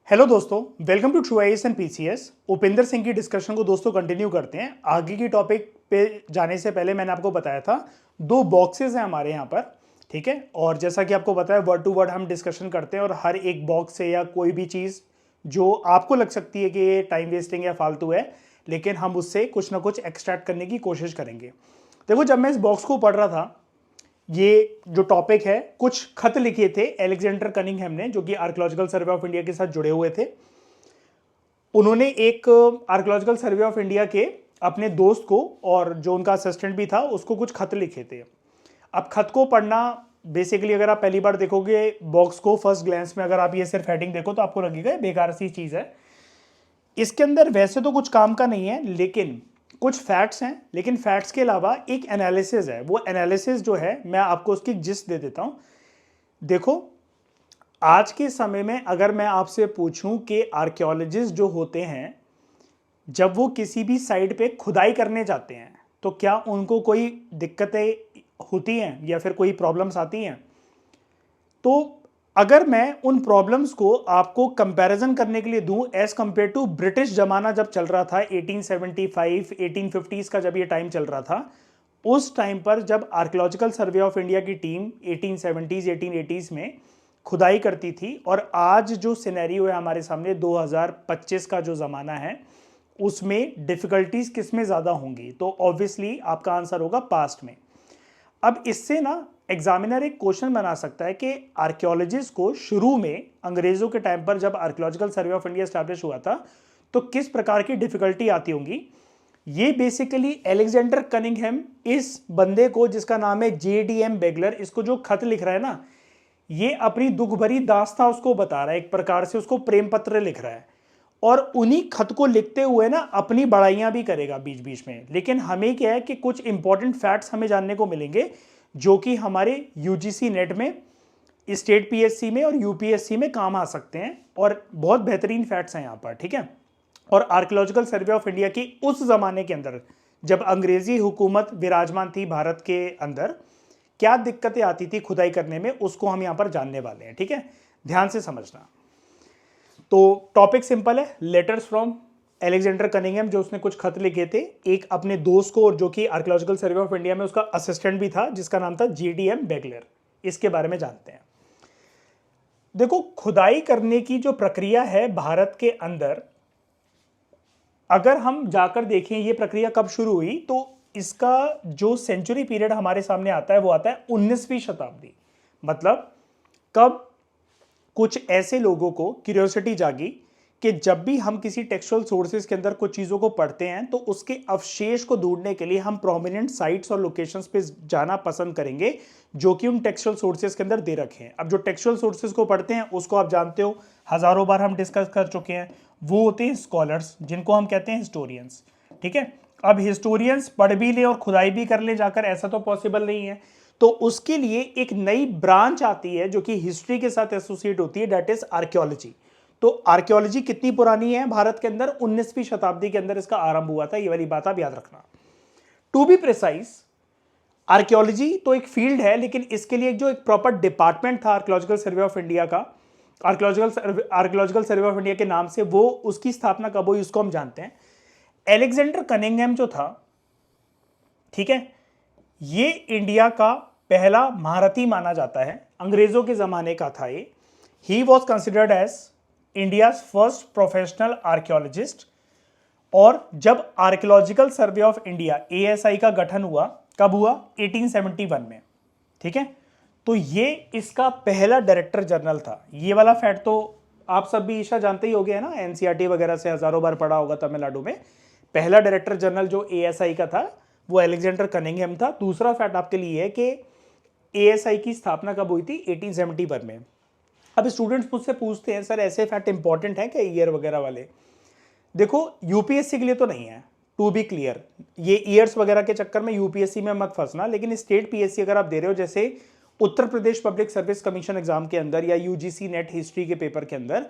Hello दोस्तों, welcome to true IAS and PCS. Upendra Singh की discussion को दोस्तों कंटिन्यू करते हैं। आगे की टॉपिक पे जाने से पहले मैंने आपको बताया था दो बॉक्सेस हैं हमारे यहाँ पर, ठीक है। और जैसा कि आपको पता है वर्ड टू वर्ड हम डिस्कशन करते हैं और हर एक बॉक्स से या कोई भी चीज़ जो आपको लग सकती है कि ये टाइम वेस्टिंग या फालतू है, लेकिन हम उससे कुछ ना कुछ एक्सट्रैक्ट करने की कोशिश करेंगे। देखो, जब मैं इस बॉक्स को पढ़ रहा था, ये जो टॉपिक है, कुछ खत लिखे थे एलेक्जेंडर कनिंघम ने, जो कि आर्कियोलॉजिकल सर्वे ऑफ इंडिया के साथ जुड़े हुए थे। उन्होंने एक आर्कियोलॉजिकल सर्वे ऑफ इंडिया के अपने दोस्त को और जो उनका असिस्टेंट भी था उसको कुछ खत लिखे थे। अब खत को पढ़ना बेसिकली, अगर आप पहली बार देखोगे बॉक्स को फर्स्ट ग्लैंस में, अगर आप ये सिर्फ हेडिंग देखो तो आपको लगेगा बेकार सी चीज़ है। इसके अंदर वैसे तो कुछ काम का नहीं है, लेकिन कुछ फैक्ट्स हैं। लेकिन फैक्ट्स के अलावा एक एनालिसिस है। वो एनालिसिस जो है, मैं आपको उसकी जिस्ट दे देता हूँ। देखो, आज के समय में अगर मैं आपसे पूछूं कि आर्कियोलॉजिस्ट जो होते हैं, जब वो किसी भी साइट पे खुदाई करने जाते हैं तो क्या उनको कोई दिक्कतें होती हैं या फिर कोई प्रॉब्लम्स आती हैं? तो अगर मैं उन प्रॉब्लम्स को आपको कंपैरिजन करने के लिए दूं एज कंपेयर टू ब्रिटिश जमाना जब चल रहा था, 1875 1850s का जब ये टाइम चल रहा था, उस टाइम पर जब आर्कियोलॉजिकल सर्वे ऑफ इंडिया की टीम 1870s 1880s में खुदाई करती थी, और आज जो सिनेरियो है हमारे सामने 2025 का जो ज़माना है, उसमें डिफ़िकल्टीज किस में ज़्यादा होंगी? तो ऑब्वियसली आपका आंसर होगा पास्ट में। अब इससे ना एग्जामिनर एक क्वेश्चन बना सकता है कि आर्कियोलॉजिस्ट को शुरू में अंग्रेजों के टाइम पर जब archaeological survey of India establish हुआ था तो किस प्रकार की डिफिकल्टी आती होंगी। ये बेसिकली एलेक्जेंडर कनिंघम इस बंदे को, जिसका नाम है JDM बेगलर, इसको जो खत लिख रहा है ना, ये अपनी दुख भरी दास्तां उसको बता रहा है, एक प्रकार से उसको प्रेम पत्र लिख रहा है। और उन्हीं खत को लिखते हुए ना अपनी बड़ाइयां भी करेगा बीच बीच में। लेकिन हमें क्या है कि कुछ इंपॉर्टेंट फैक्ट्स हमें जानने को मिलेंगे जो कि हमारे UGC नेट में, स्टेट PSC में और UPSC में काम आ सकते हैं, और बहुत बेहतरीन फैक्ट्स हैं यहाँ पर, ठीक है। और आर्कियोलॉजिकल सर्वे ऑफ इंडिया की उस जमाने के अंदर जब अंग्रेजी हुकूमत विराजमान थी भारत के अंदर, क्या दिक्कतें आती थी खुदाई करने में, उसको हम यहाँ पर जानने वाले हैं, ठीक है। ध्यान से समझना। तो टॉपिक सिंपल है, लेटर्स फ्रॉम एलेक्जेंडर कनिंघम, जो उसने कुछ खत लिखे थे एक अपने दोस्त को, और जो कि आर्कियोलॉजिकल सर्वे ऑफ इंडिया में उसका असिस्टेंट भी था, जिसका नाम था JDM बेगलर। इसके बारे में जानते हैं। देखो, खुदाई करने की जो प्रक्रिया है भारत के अंदर, अगर हम जाकर देखें ये प्रक्रिया कब शुरू हुई, तो इसका जो सेंचुरी पीरियड हमारे सामने आता है वो आता है 19वीं शताब्दी। मतलब कब कुछ ऐसे लोगों को क्यूरियोसिटी जागी कि जब भी हम किसी टेक्सचुअल सोर्सेज के अंदर कुछ चीज़ों को पढ़ते हैं तो उसके अवशेष को ढूंढने के लिए हम प्रोमिनेंट साइट्स और लोकेशंस पे जाना पसंद करेंगे जो कि उन टेक्सचुअल सोर्सेज के अंदर दे रखे हैं। अब जो टेक्सचुअल सोर्सेज को पढ़ते हैं उसको आप जानते हो, हज़ारों बार हम डिस्कस कर चुके हैं, वो होते हैं स्कॉलर्स, जिनको हम कहते हैं हिस्टोरियंस, ठीक है। अब हिस्टोरियंस पढ़ भी ले और खुदाई भी कर ले जाकर, ऐसा तो पॉसिबल नहीं है। तो उसके लिए एक नई ब्रांच आती है जो कि हिस्ट्री के साथ एसोसिएट होती है, दैट इज आर्कियोलॉजी। तो आर्कियोलॉजी कितनी पुरानी है भारत के अंदर? 19वीं शताब्दी के अंदर इसका आरंभ हुआ था। ये वाली बात आप याद रखना। टू बी प्रिसाइज, आर्कियोलॉजी तो एक फील्ड है, लेकिन इसके लिए जो एक प्रॉपर डिपार्टमेंट था आर्कियोलॉजिकल सर्वे ऑफ इंडिया का, आर्कियोलॉजिकल सर्वे ऑफ इंडिया के नाम से, वो उसकी स्थापना कब हुई उसको हम जानते हैं। एलेक्जेंडर कनिंघम जो था, ठीक है, ये इंडिया का पहला महारथी माना जाता है, अंग्रेजों के जमाने का था ये। He was considered as India first professional archaeologist. और जब archaeological survey of India ASI का गठन हुआ, कब हुआ? 1871 में, ठीक है। तो ये इसका पहला डायरेक्टर जनरल था। ये वाला फैक्ट तो आप सब भी ईशा जानते ही हो गए ना, NCERT वगैरह से हजारों बार पढ़ा होगा। तमिलनाडु में पहला डायरेक्टर जनरल जो ASI का था वो एलेक्जेंडर कनिंघम था। दूसरा फैक्ट आपके लिए है कि ASI की स्थापना कब हुई थी? 1871 में। अब स्टूडेंट्स मुझसे पूछते हैं, सर ऐसे फैक्ट इंपॉर्टेंट है क्या ईयर वगैरह वाले? देखो, UPSC के लिए तो नहीं है, टू बी क्लियर। ये ईयर्स वगैरह के चक्कर में UPSC में मत फंसना। लेकिन स्टेट PSC अगर आप दे रहे हो, जैसे Uttar Pradesh public service commission exam के अंदर या UGC नेट हिस्ट्री के पेपर के अंदर,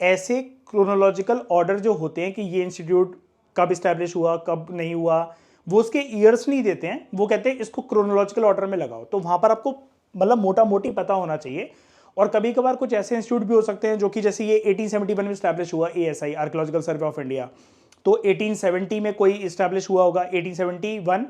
ऐसे क्रोनोलॉजिकल ऑर्डर जो होते हैं कि ये इंस्टीट्यूट कब स्टैब्लिश हुआ, कब नहीं हुआ, वो उसके ईयर्स नहीं देते हैं। वो कहते हैं इसको क्रोनोलॉजिकल ऑर्डर में लगाओ। तो वहां पर आपको मतलब मोटा मोटी पता होना चाहिए। और कभी कभार कुछ ऐसे इंस्टीट्यूट भी हो सकते हैं जो कि जैसे ये 1871 में स्टैब्लिश हुआ ASI, archaeological survey of India, तो 1870 में कोई इस्टेब्लिश हुआ होगा, 1871,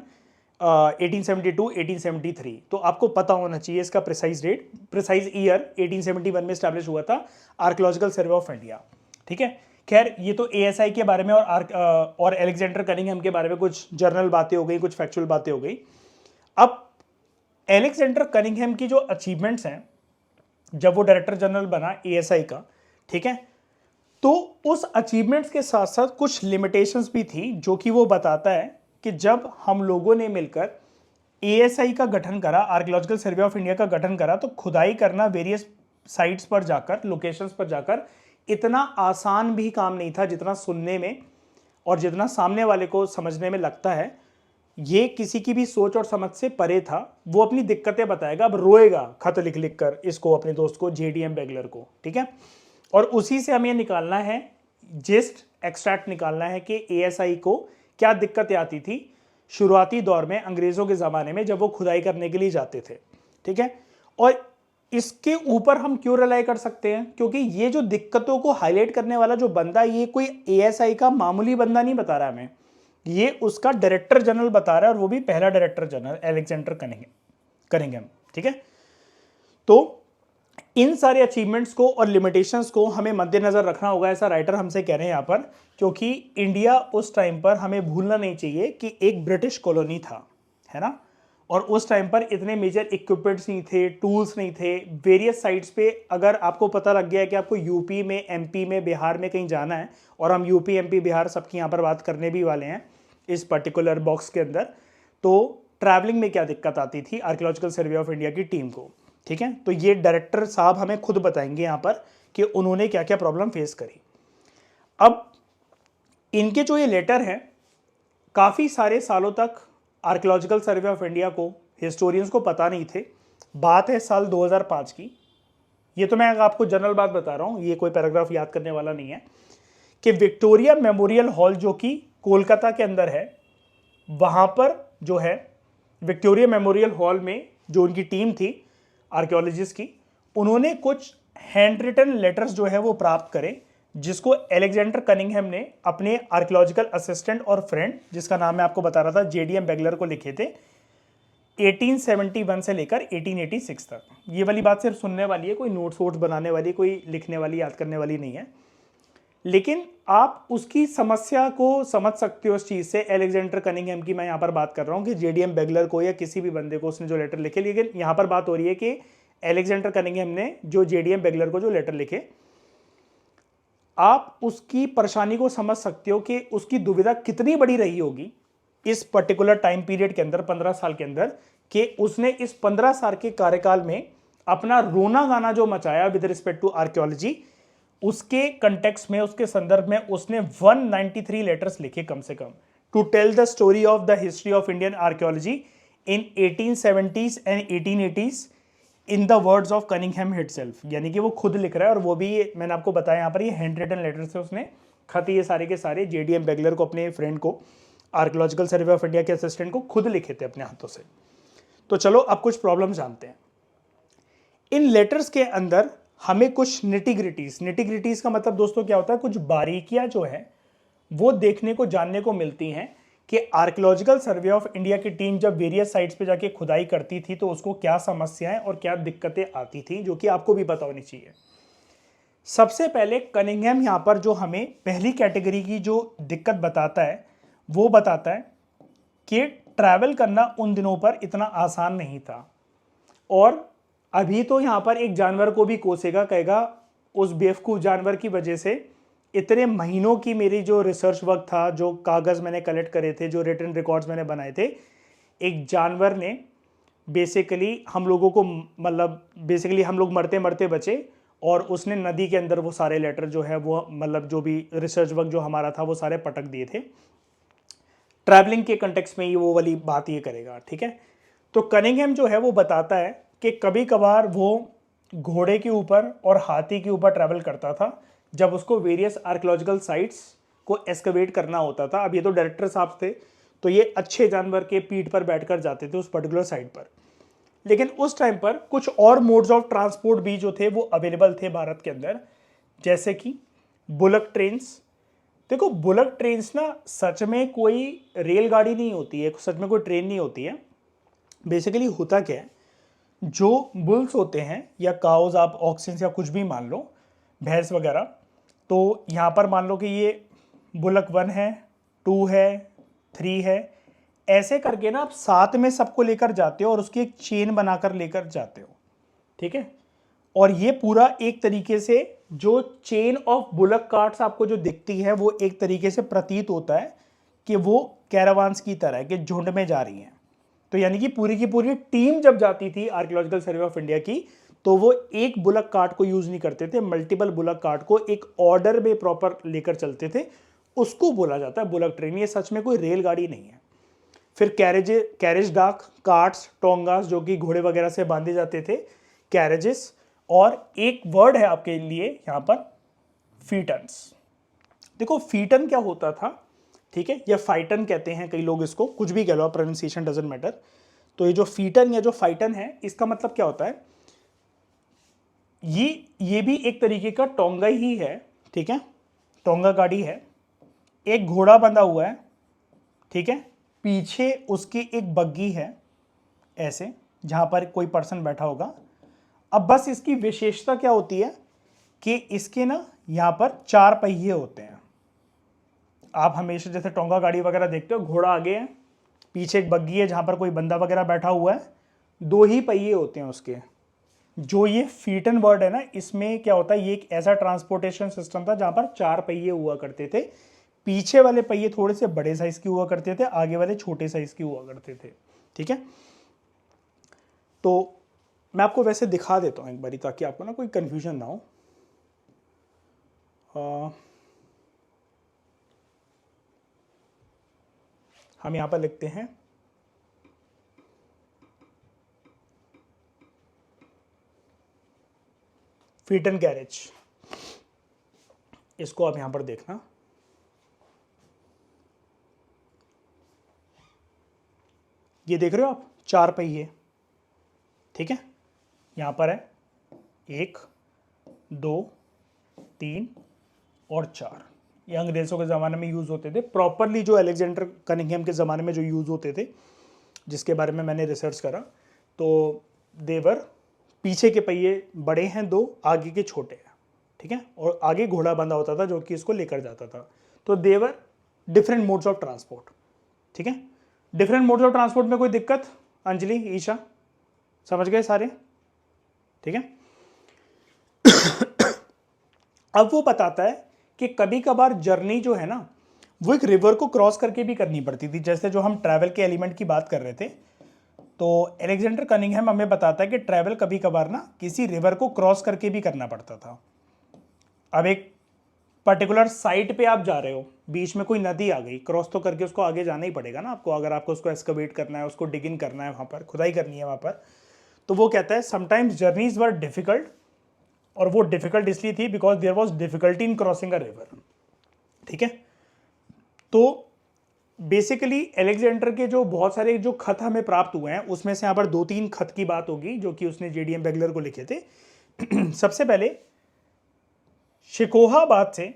1872, 1873, तो आपको पता होना चाहिए इसका प्रिसाइज डेट, प्रिसाइज ईयर 1871 में स्टैब्लिश हुआ था आर्कियोलॉजिकल सर्वे ऑफ इंडिया। ठीक है, खैर ये तो ASI के बारे में और अलेक्जेंडर कनिंघम के बारे में कुछ जर्नल बातें हो गई, कुछ फैक्चुअल बातें हो गई। अब अलेक्जेंडर कनिंघम की जो अचीवमेंट्स हैं जब वो डायरेक्टर जनरल बना ASI का, ठीक है, तो उस अचीवमेंट्स के साथ साथ कुछ लिमिटेशंस भी थी जो कि वो बताता है कि जब हम लोगों ने मिलकर ASI का गठन करा, आर्कियोलॉजिकल सर्वे ऑफ इंडिया का गठन करा, तो खुदाई करना वेरियस साइट्स पर जाकर, लोकेशंस पर जाकर इतना आसान भी काम नहीं था जितना सुनने में और जितना सामने वाले को समझने में लगता है। ये किसी की भी सोच और समझ से परे था। वो अपनी दिक्कतें बताएगा, अब रोएगा खत लिख लिख कर इसको, अपने दोस्त को, JDM बेगलर को, ठीक है, और उसी से हमें निकालना है, जिस्ट एक्सट्रैक्ट निकालना है कि ASI को क्या दिक्कतें आती थी शुरुआती दौर में, अंग्रेजों के ज़माने में, जब वो खुदाई करने के लिए जाते थे। ठीक है, और इसके ऊपर हम क्यों रिलाई कर सकते हैं, क्योंकि ये जो दिक्कतों को हाईलाइट करने वाला जो बंदा, ये कोई ASI का मामूली बंदा नहीं बता रहा हमें, ये उसका डायरेक्टर जनरल बता रहा है, और वो भी पहला डायरेक्टर जनरल अलेक्जेंडर कनिंघम। ठीक है, तो इन सारे अचीवमेंट्स को और लिमिटेशंस को हमें मद्देनजर रखना होगा, ऐसा राइटर हमसे कह रहे हैं यहाँ पर, क्योंकि इंडिया उस टाइम पर, हमें भूलना नहीं चाहिए कि एक ब्रिटिश कॉलोनी था, है ना, और उस टाइम पर इतने मेजर इक्विपमेंट्स नहीं थे, टूल्स नहीं थे। वेरियस साइट्स पे अगर आपको पता लग गया है कि आपको यूपी में, MP में, बिहार में कहीं जाना है, और हम यूपी MP बिहार सबकी यहाँ पर बात करने भी वाले हैं इस पर्टिकुलर बॉक्स के अंदर, तो ट्रैवलिंग में क्या दिक्कत आती थी आर्कियोलॉजिकल सर्वे ऑफ इंडिया की टीम को। ठीक है, तो ये डायरेक्टर साहब हमें खुद बताएंगे यहाँ पर कि उन्होंने क्या क्या प्रॉब्लम फेस करी। अब इनके जो ये लेटर हैं, काफ़ी सारे सालों तक आर्कियोलॉजिकल सर्वे ऑफ इंडिया को, हिस्टोरियंस को पता नहीं थे। बात है साल 2005 की, ये तो मैं आपको जनरल बात बता रहा हूँ, ये कोई पैराग्राफ याद करने वाला नहीं है, कि विक्टोरिया मेमोरियल हॉल जो कि कोलकाता के अंदर है, वहाँ पर जो है विक्टोरिया मेमोरियल हॉल में जो उनकी टीम थी आर्कियोलॉजिस्ट की, उन्होंने कुछ हैंड रिटन लेटर्स जो है वो प्राप्त करे, जिसको अलेक्जेंडर कनिंघम ने अपने आर्कियोलॉजिकल असिस्टेंट और फ्रेंड, जिसका नाम मैं आपको बता रहा था, JDM बेगलर को लिखे थे 1871 से लेकर 1886 तक। ये वाली बात सिर्फ सुनने वाली है, कोई नोट्स वोट्स बनाने वाली, कोई लिखने वाली, याद करने वाली नहीं है, लेकिन आप उसकी समस्या को समझ सकते हो उस चीज़ से। अलेक्जेंडर कनिंघम की मैं यहाँ पर बात कर रहा हूँ कि JDM बेगलर को या किसी भी बंदे को उसने जो लेटर लिखे, लेकिन यहाँ पर बात हो रही है कि अलेक्जेंडर कनिंघम ने जो JDM बेगलर को जो लेटर लिखे, आप उसकी परेशानी को समझ सकते हो कि उसकी दुविधा कितनी बड़ी रही होगी इस पर्टिकुलर टाइम पीरियड के अंदर, 15 साल के अंदर, कि उसने इस 15 साल के कार्यकाल में अपना रोना गाना जो मचाया विद रिस्पेक्ट टू आर्कियोलॉजी, उसके कंटेक्स्ट में, उसके संदर्भ में उसने 193 लेटर्स लिखे कम से कम, to tell the story of the history of Indian archaeology in 1870s and 1880s in the words of Cunningham himself. यानी कि वो खुद लिख रहा है, और वो भी मैंने आपको बताया यहाँ पर, ये हैंड रिटन लेटर से उसने खत ये सारे के सारे JDM बेगलर को, अपने फ्रेंड को, आर्कियोलॉजिकल सर्वे ऑफ इंडिया के असिस्टेंट को, खुद लिखे थे अपने हाथों से। तो चलो अब कुछ प्रॉब्लम जानते हैं। इन लेटर्स के अंदर हमें कुछ निटिग्रिटीज का मतलब दोस्तों क्या होता है, कुछ बारीकियां जो है वो देखने को, जानने को मिलती हैं कि आर्कियोलॉजिकल सर्वे ऑफ इंडिया की टीम जब वेरियस साइट्स पे जाके खुदाई करती थी तो उसको क्या समस्याएं और क्या दिक्कतें आती थी, जो कि आपको भी पता होनी चाहिए। सबसे पहले कनिंघम यहाँ पर जो हमें पहली कैटेगरी की जो दिक्कत बताता है, वो बताता है कि ट्रैवल करना उन दिनों पर इतना आसान नहीं था, और अभी तो यहाँ पर एक जानवर को भी कोसेगा, कहेगा उस बेवकूफ़ जानवर की वजह से इतने महीनों की मेरी जो रिसर्च वर्क था, जो कागज़ मैंने कलेक्ट करे थे, जो रिटन रिकॉर्ड्स मैंने बनाए थे, एक जानवर ने बेसिकली हम लोगों को, मतलब बेसिकली हम लोग मरते मरते बचे, और उसने नदी के अंदर वो सारे लेटर जो है वो, मतलब जो भी रिसर्च वर्क जो हमारा था वो सारे पटक दिए थे। ट्रैवलिंग के कंटेक्स्ट में ये वो वाली बात ये करेगा। ठीक है, तो कनिंघम जो है वो बताता है कि कभी कभार वो घोड़े के ऊपर और हाथी के ऊपर ट्रैवल करता था जब उसको वेरियस आर्कियोलॉजिकल साइट्स को एक्सकवेट करना होता था। अब ये तो डायरेक्टर साहब थे, तो ये अच्छे जानवर के पीठ पर बैठकर जाते थे उस पर्टिकुलर साइट पर। लेकिन उस टाइम पर कुछ और मोड्स ऑफ ट्रांसपोर्ट भी जो थे वो अवेलेबल थे भारत के अंदर, जैसे कि बुलक ट्रेन्स। देखो बुलक ट्रेन्स ना सच में कोई रेलगाड़ी नहीं होती है, सच में कोई ट्रेन नहीं होती है। बेसिकली होता क्या है, जो बुल्स होते हैं या काउज, आप ऑक्सिन्स या कुछ भी मान लो, भैंस वगैरह, तो यहाँ पर मान लो कि ये बुलक 1 है, 2 है, 3 है, ऐसे करके ना आप साथ में सबको लेकर जाते हो और उसकी एक चेन बनाकर लेकर जाते हो, ठीक है। और ये पूरा एक तरीके से जो चेन ऑफ बुलक कार्ट्स आपको जो दिखती है वो एक तरीके से प्रतीत होता है कि वो कैरावान्स की तरह है कि झुंड में जा रही हैं। तो यानी कि पूरी की पूरी टीम जब जाती थी आर्कियोलॉजिकल सर्वे ऑफ इंडिया की, तो वो एक बुलक कार्ट को यूज नहीं करते थे, मल्टीपल बुलक कार्ट को एक ऑर्डर में प्रॉपर लेकर चलते थे, उसको बोला जाता है बुलक ट्रेन। ये सच में कोई रेलगाड़ी नहीं है। फिर कैरेज डाक, कार्ट्स, टोंगास जो कि घोड़े वगैरह से बांधे जाते थे, कैरेजेस, और एक वर्ड है आपके लिए यहां पर, फीटन्स। देखो फीटन क्या होता था, ठीक है, या फाइटन कहते हैं कई लोग इसको, कुछ भी कह लो, प्रोनाउंसिएशन डजंट मैटर। तो ये जो फीटन या जो फाइटन है, इसका मतलब क्या होता है, ये भी एक तरीके का टोंगा ही है, ठीक है, टोंगा गाड़ी है। एक घोड़ा बंधा हुआ है, ठीक है, पीछे उसकी एक बग्गी है ऐसे, जहां पर कोई पर्सन बैठा होगा। अब बस इसकी विशेषता क्या होती है कि इसके ना यहां पर 4 पहिए होते हैं। आप हमेशा जैसे टोंगा गाड़ी वगैरह देखते हो, घोड़ा आगे है, पीछे एक बग्गी है जहां पर कोई बंदा वगैरह बैठा हुआ है, 2 ही पहिए होते हैं उसके। जो ये फीटन वर्ड है ना, इसमें क्या होता है, ये एक ऐसा ट्रांसपोर्टेशन सिस्टम था जहां पर 4 पहिए हुआ करते थे। पीछे वाले पहिए थोड़े से बड़े साइज के हुआ करते थे, आगे वाले छोटे साइज के हुआ करते थे, ठीक है। तो मैं आपको वैसे दिखा देता हूं एक बारी, ताकि आपको ना कोई कंफ्यूजन ना हो। हम यहां पर लिखते हैं फीटन कैरेज, इसको आप यहां पर देखना। ये देख रहे हो आप, 4 पहिए, ठीक है, यहां पर है 1, 2, 3 और 4। ये अंग्रेजों के ज़माने में यूज़ होते थे प्रॉपरली, जो अलेक्जेंडर कनिंघम के ज़माने में जो यूज़ होते थे, जिसके बारे में मैंने रिसर्च करा। तो देवर, पीछे के पहिए बड़े हैं 2, आगे के छोटे हैं, ठीक है, और आगे घोड़ा बंधा होता था जो कि इसको लेकर जाता था। तो देवर डिफरेंट मोड्स ऑफ ट्रांसपोर्ट, ठीक है। डिफरेंट मोड्स ऑफ ट्रांसपोर्ट में कोई दिक्कत, अंजलि, ईशा, समझ गए सारे, ठीक है। अब वो बताता है कि कभी कभार जर्नी जो है ना, वो एक रिवर को क्रॉस करके भी करनी पड़ती थी। जैसे जो हम ट्रैवल के एलिमेंट की बात कर रहे थे, तो अलेक्जेंडर कनिंघम हमें बताता है कि ट्रैवल कभी कभार ना किसी रिवर को क्रॉस करके भी करना पड़ता था। अब एक पर्टिकुलर साइट पे आप जा रहे हो, बीच में कोई नदी आ गई, क्रॉस तो करके उसको आगे जाना ही पड़ेगा ना आपको, अगर आपको उसको एक्सकवेट करना है, उसको डिग इन करना है, वहाँ पर खुदाई करनी है वहाँ पर। तो वो कहता है समटाइम्स जर्नीज वर डिफिकल्ट, और वो डिफिकल्ट इसलिए थी because there was difficulty in crossing a river, ठीक है। तो बेसिकली अलेक्जेंडर के जो बहुत सारे जो खत हमें प्राप्त हुए हैं, उसमें से यहाँ पर 2-3 खत की बात होगी जो कि उसने जेडीएम बेगलर को लिखे थे। सबसे पहले शिकोहाबाद से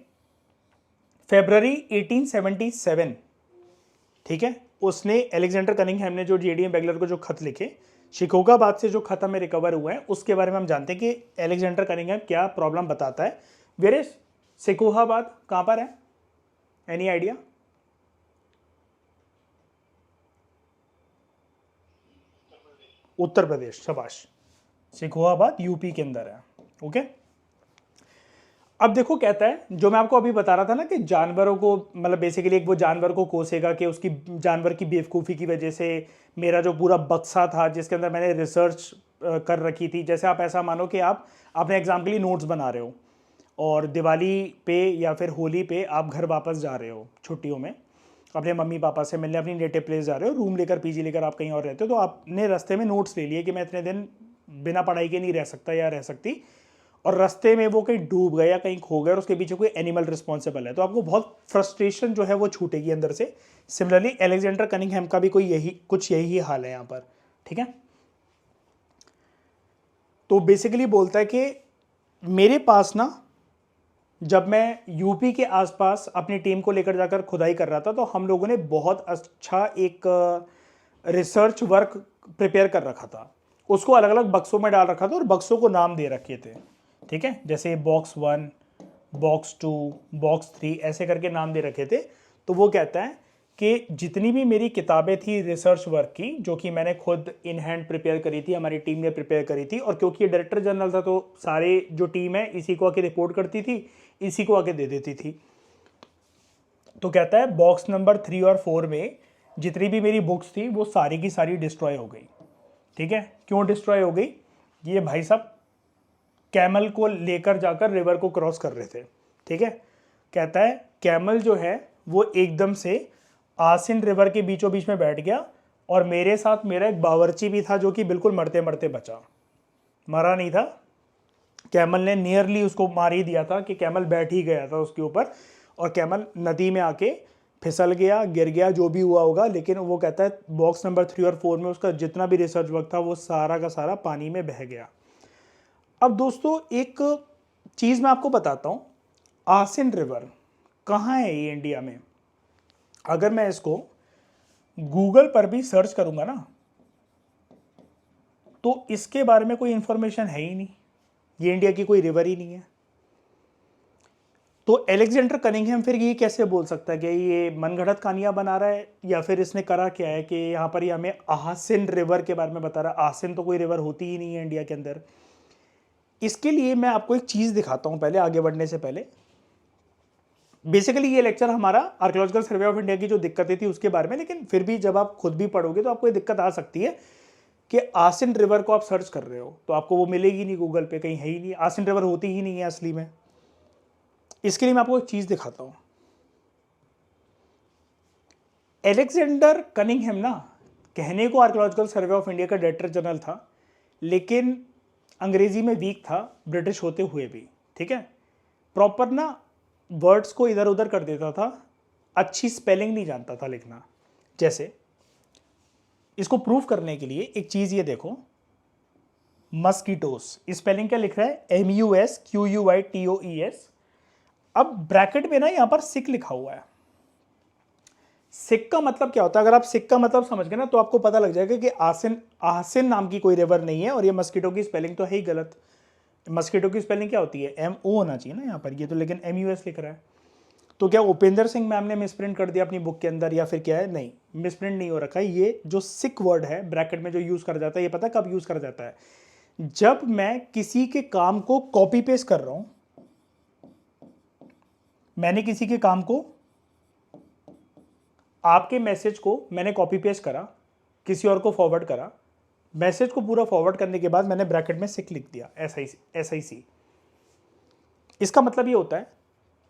फरवरी 1877, ठीक है, उसने अलेक्जेंडर कनिंघम ने जो जेडीएम बेगलर को जो खत लिखे, शिकोहाबाद से जो खत हमें रिकवर हुआ है, उसके बारे में हम जानते हैं कि अलेक्जेंडर कनिंघम क्या प्रॉब्लम बताता है। वेयर इज शिकोहाबाद, कहां पर है, एनी आइडिया? उत्तर प्रदेश, शाबाश। शिकोहाबाद यूपी के अंदर है, ओके। अब देखो कहता है, जो मैं आपको अभी बता रहा था ना कि जानवरों को, मतलब बेसिकली एक वो जानवर को कोसेगा कि उसकी जानवर की बेवकूफ़ी की वजह से मेरा जो पूरा बक्सा था जिसके अंदर मैंने रिसर्च कर रखी थी। जैसे आप ऐसा मानो कि आप अपने एग्जाम के लिए नोट्स बना रहे हो और दिवाली पे या फिर होली पे आप घर वापस जा रहे हो छुट्टियों में, अपने मम्मी पापा से मिलने अपनी नेटिव प्लेस जा रहे हो, रूम लेकर, पीजी लेकर आप कहीं और रहते हो, तो आपने रास्ते में नोट्स ले लिए कि मैं इतने दिन बिना पढ़ाई के नहीं रह सकता या रह सकती, और रास्ते में वो कहीं डूब गया, कहीं खो गया और उसके पीछे कोई एनिमल रिस्पॉन्सिबल है, तो आपको बहुत फ्रस्ट्रेशन जो है वो छूटेगी अंदर से। सिमिलरली अलेक्जेंडर कनिंघम का भी कुछ यही हाल है यहाँ पर, ठीक है। तो बेसिकली बोलता है कि मेरे पास ना, जब मैं यूपी के आसपास अपनी टीम को लेकर जाकर खुदाई कर रहा था, तो हम लोगों ने बहुत अच्छा एक रिसर्च वर्क प्रिपेयर कर रखा था। उसको अलग अलग बक्सों में डाल रखा था और बक्सों को नाम दे रखे थे, ठीक है, जैसे बॉक्स 1, बॉक्स 2, बॉक्स 3 ऐसे करके नाम दे रखे थे। तो वो कहता है कि जितनी भी मेरी किताबें थी रिसर्च वर्क की, जो कि मैंने खुद इन हैंड प्रिपेयर करी थी, हमारी टीम ने प्रिपेयर करी थी, और क्योंकि ये डायरेक्टर जनरल था तो सारे जो टीम है इसी को आके रिपोर्ट करती थी, इसी को आके दे देती थी। तो कहता है बॉक्स नंबर 3 और 4 में जितनी भी मेरी बुक्स थी वो सारी की सारी डिस्ट्रॉय हो गई, ठीक है। क्यों डिस्ट्रॉय हो गई? ये भाई साहब कैमल को लेकर जाकर रिवर को क्रॉस कर रहे थे, ठीक है। कहता है कैमल जो है वो एकदम से आसिन रिवर के बीचों बीच में बैठ गया, और मेरे साथ मेरा एक बावर्ची भी था जो कि बिल्कुल मरते मरते बचा, मरा नहीं था। कैमल ने नियरली उसको मार ही दिया था कि कैमल बैठ ही गया था उसके ऊपर, और कैमल नदी में आके फिसल गया, गिर गया, जो भी हुआ होगा। लेकिन वो कहता है बॉक्स नंबर 3 और 4 में उसका जितना भी रिसर्च वर्क था वो सारा का सारा पानी में बह गया। अब दोस्तों एक चीज़ मैं आपको बताता हूँ, आसिन रिवर कहाँ है ये इंडिया में? अगर मैं इसको गूगल पर भी सर्च करूँगा ना, तो इसके बारे में कोई इंफॉर्मेशन है ही नहीं, ये इंडिया की कोई रिवर ही नहीं है। तो एलेक्जेंडर कनिंघम फिर ये कैसे बोल सकता है कि ये मनगढ़ंत कहानियां बना रहा है, या फिर इसने करा क्या है कि यहाँ पर ये हमें आसिन रिवर के बारे में बता रहा है? आसिन तो कोई रिवर होती ही नहीं है इंडिया के अंदर। इसके लिए मैं आपको एक चीज़ दिखाता हूँ पहले, आगे बढ़ने से पहले। बेसिकली ये लेक्चर हमारा आर्कियोलॉजिकल सर्वे ऑफ इंडिया की जो दिक्कतें थी उसके बारे में, लेकिन फिर भी जब आप खुद भी पढ़ोगे तो आपको ये दिक्कत आ सकती है कि आसिन रिवर को आप सर्च कर रहे हो तो आपको वो मिलेगी नहीं, गूगल पे कहीं है ही नहीं, आसिन रिवर होती ही नहीं है असली में। इसके लिए मैं आपको एक चीज़ दिखाता हूँ। एलेक्जेंडर कनिंघम ना, कहने को आर्कियोलॉजिकल सर्वे ऑफ इंडिया का डायरेक्टर जनरल था, लेकिन अंग्रेजी में वीक था ब्रिटिश होते हुए भी, ठीक है। प्रॉपर ना वर्ड्स को इधर उधर कर देता था, अच्छी स्पेलिंग नहीं जानता था लिखना। जैसे इसको प्रूफ करने के लिए एक चीज़ ये देखो, मस्कीटोस, स्पेलिंग क्या लिख रहा है? MUSQUITOES। अब ब्रैकेट में ना यहां पर सिक लिखा हुआ है। सिक का मतलब क्या होता है? अगर आप सिक का मतलब समझ गए ना तो आपको पता लग जाएगा कि आसिन नाम की कोई रिवर नहीं है, और ये मस्कीटो की स्पेलिंग तो है ही गलत। मस्कीटो की स्पेलिंग क्या होती है? MO होना चाहिए ना यहाँ पर, ये तो लेकिन MUS लिख रहा है। तो क्या उपेंद्र सिंह मैम ने मिसप्रिंट कर दिया अपनी बुक के अंदर, या फिर क्या है? नहीं, मिसप्रिंट नहीं हो रखा है। ये जो सिक वर्ड है ब्रैकेट में जो यूज़ करा जाता है, ये पता है कब यूज़ करा जाता है? जब मैं किसी के काम को कॉपी पेस्ट कर रहा हूं, मैंने किसी के काम को, आपके मैसेज को मैंने कॉपी पेस्ट करा, किसी और को फॉरवर्ड करा, मैसेज को पूरा फॉरवर्ड करने के बाद मैंने ब्रैकेट में सिक लिख दिया, SIC। इसका मतलब ये होता है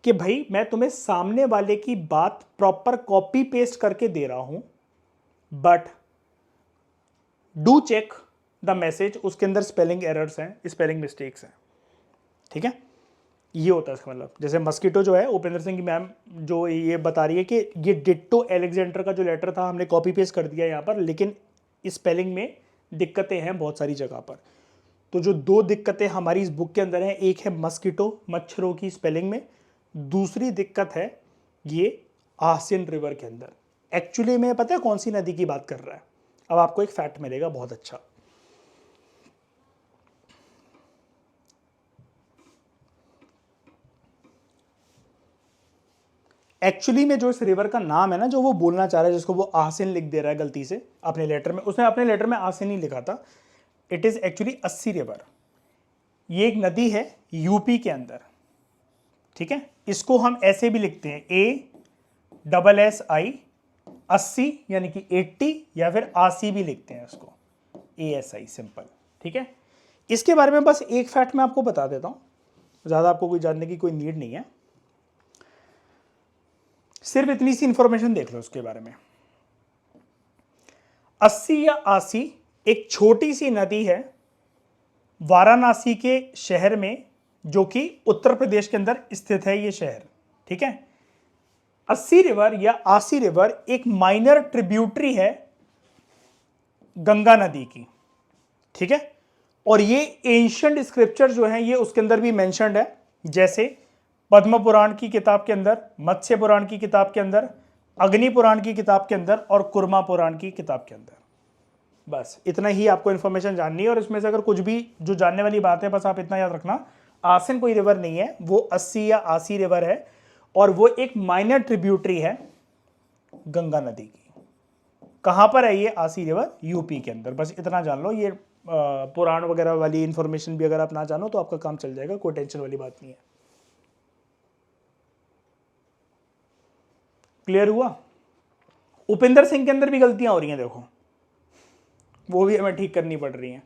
कि भाई मैं तुम्हें सामने वाले की बात प्रॉपर कॉपी पेस्ट करके दे रहा हूं, but do check the message, उसके अंदर स्पेलिंग एरर्स हैं, स्पेलिंग मिस्टेक्स हैं, ठीक है। ये होता है इसका मतलब। जैसे मस्कीटो जो है, उपेंद्र सिंह की मैम जो ये बता रही है कि ये डिट्टो एलेक्जेंडर का जो लेटर था हमने कॉपी पेस्ट कर दिया यहाँ पर, लेकिन स्पेलिंग में दिक्कतें हैं बहुत सारी जगह पर। तो जो दो दिक्कतें हमारी इस बुक के अंदर हैं, एक है मस्कीटो, मच्छरों की स्पेलिंग में, दूसरी दिक्कत है ये आसिन रिवर के अंदर। एक्चुअली में पता है कौन सी नदी की बात कर रहा है? अब आपको एक फैक्ट मिलेगा बहुत अच्छा। एक्चुअली में जो इस रिवर का नाम है ना, जो वो बोलना चाह रहा है, जिसको वो आसिन लिख दे रहा है गलती से अपने लेटर में, उसने अपने लेटर में आसिन ही लिखा था। इट इज एक्चुअली अस्सी रिवर। ये एक नदी है यूपी के अंदर, ठीक है। इसको हम ऐसे भी लिखते हैं ASSI, 80 यानी कि 80, या फिर आसी भी लिखते हैं इसको, ASI सिंपल, ठीक है। इसके बारे में बस एक फैक्ट मैं आपको बता देता हूं, ज़्यादा आपको कोई जानने की कोई नीड नहीं है, सिर्फ इतनी सी इंफॉर्मेशन देख लो उसके बारे में। 80 या आसी एक छोटी सी नदी है वाराणसी के शहर में, जो कि उत्तर प्रदेश के अंदर स्थित है ये शहर, ठीक है। अस्सी रिवर या आसी रिवर एक माइनर ट्रिब्यूटरी है गंगा नदी की, ठीक है। और ये एंशिएंट स्क्रिप्चर जो है ये उसके अंदर भी मेंशन्ड है, जैसे पद्म पुराण की किताब के अंदर, मत्स्य पुराण की किताब के अंदर, अग्नि पुराण की किताब के अंदर और कुर्मा पुराण की किताब के अंदर। बस इतना ही आपको इन्फॉर्मेशन जाननी है। और इसमें से अगर कुछ भी जो जानने वाली बात है, बस आप इतना याद रखना, आसिन कोई रिवर नहीं है, वो अस्सी या आसी रिवर है और वो एक माइनर ट्रिब्यूटरी है गंगा नदी की। कहां पर है ये आसी रिवर? यूपी के अंदर। बस इतना जान लो। ये पुराण वगैरह वाली इंफॉर्मेशन भी अगर आप ना जानो तो आपका काम चल जाएगा, कोई टेंशन वाली बात नहीं है। क्लियर हुआ? उपिंदर सिंह के अंदर भी गलतियां हो रही हैं, देखो वो भी हमें ठीक करनी पड़ रही हैं।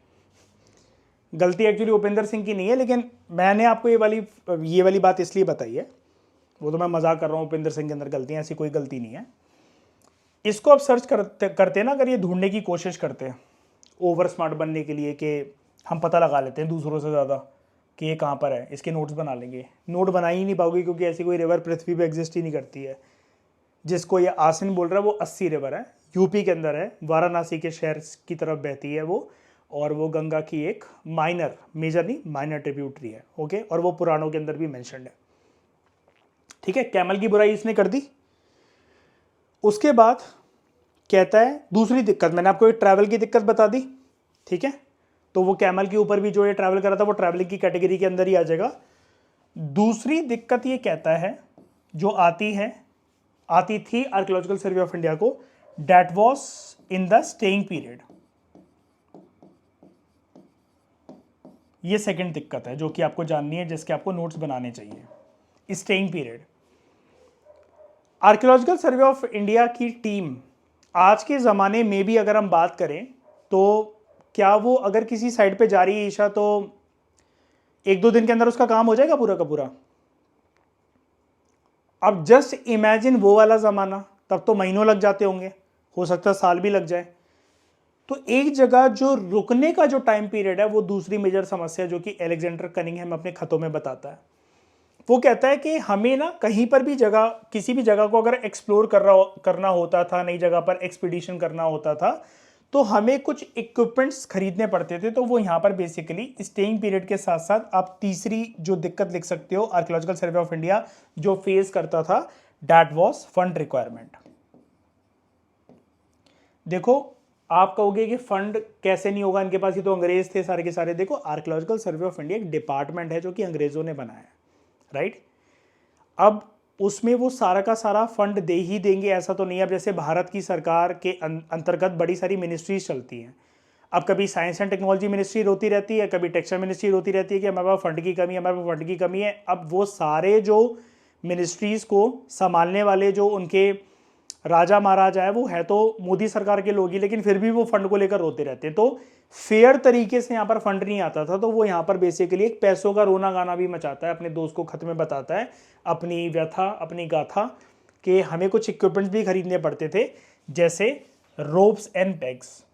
गलती एक्चुअली उपिंदर सिंह की नहीं है, लेकिन मैंने आपको ये वाली बात इसलिए बताई है, वो तो मैं मजाक कर रहा हूँ, उपिंदर सिंह के अंदर गलतियां, ऐसी कोई गलती नहीं है। इसको आप सर्च करते ना, अगर ये ढूंढने की कोशिश करते हैं ओवर स्मार्ट बनने के लिए कि हम पता लगा लेते हैं दूसरों से ज़्यादा कि ये कहाँ पर है, इसके नोट्स बना लेंगे। नोट बना ही नहीं पाओगे, क्योंकि ऐसी कोई रिवर पृथ्वी पे एग्जिस्ट ही नहीं करती है। जिसको ये आसिन बोल रहा है वो 80 रिवर है, यूपी के अंदर है, वाराणसी के शहर की तरफ बहती है वो, और वो गंगा की एक मेजर नहीं माइनर ट्रिब्यूटरी है। ओके, और वो पुराणों के अंदर भी मेंशन्ड है। ठीक है, कैमल की बुराई इसने कर दी। उसके बाद कहता है दूसरी दिक्कत, मैंने आपको एक ट्रैवल की दिक्कत बता दी, ठीक है, तो वो कैमल के ऊपर भी जो ये ट्रैवल कर रहा था वो ट्रैवलिंग की कैटेगरी के अंदर ही आ जाएगा। दूसरी दिक्कत ये कहता है जो आती थी आर्कियोलॉजिकल सर्वे ऑफ इंडिया को, that was in the staying period. ये सेकंड दिक्कत है जो कि आपको जाननी है, जिसके आपको नोट्स बनाने चाहिए। Staying period, archaeological survey of India की टीम आज के ज़माने में भी अगर हम बात करें तो क्या वो अगर किसी साइड पे जा रही है ईशा, तो 1-2 दिन के अंदर उसका काम हो जाएगा पूरा का पूरा? अब जस्ट इमेजिन वो वाला ज़माना, तब तो महीनों लग जाते होंगे, हो सकता है साल भी लग जाए। तो एक जगह जो रुकने का जो टाइम पीरियड है, वो दूसरी मेजर समस्या जो कि अलेक्जेंडर कनिंघम अपने खतों में बताता है। वो कहता है कि हमें ना कहीं पर भी जगह, किसी भी जगह को अगर एक्सप्लोर करना होता था, नई जगह पर एक्सपीडिशन करना होता था, तो हमें कुछ इक्विपमेंट्स खरीदने पड़ते थे। तो वो यहाँ पर बेसिकली स्टेइंग पीरियड के साथ साथ आप तीसरी जो दिक्कत लिख सकते हो आर्कियोलॉजिकल सर्वे ऑफ इंडिया जो फेस करता था, दैट वाज फंड रिक्वायरमेंट। देखो आप कहोगे कि फंड कैसे नहीं होगा, इनके पास ही तो अंग्रेज थे सारे के सारे। देखो आर्कियोलॉजिकल सर्वे ऑफ इंडिया एक डिपार्टमेंट है जो कि अंग्रेजों ने बनाया है, राइट। अब उसमें वो सारा का सारा फंड दे ही देंगे ऐसा तो नहीं है। अब जैसे भारत की सरकार के अंतर्गत बड़ी सारी मिनिस्ट्रीज चलती हैं। अब कभी साइंस एंड टेक्नोलॉजी मिनिस्ट्री रोती रहती है, कभी टेक्सटाइल मिनिस्ट्री रोती रहती है कि हमारे पास फंड की कमी है, हमारे पास फंड की कमी है। अब वो सारे जो मिनिस्ट्रीज को संभालने वाले जो उनके राजा महाराजा है, वो है तो मोदी सरकार के लोग ही, लेकिन फिर भी वो फंड को लेकर रोते रहते हैं। तो फेयर तरीके से यहाँ पर फंड नहीं आता था, तो वो यहाँ पर बेसिकली एक पैसों का रोना गाना भी मचाता है, अपने दोस्त को खत में बताता है अपनी व्यथा, अपनी गाथा, कि हमें कुछ इक्विपमेंट्स भी खरीदने पड़ते थे, जैसे रोप्स एंड पेग्स,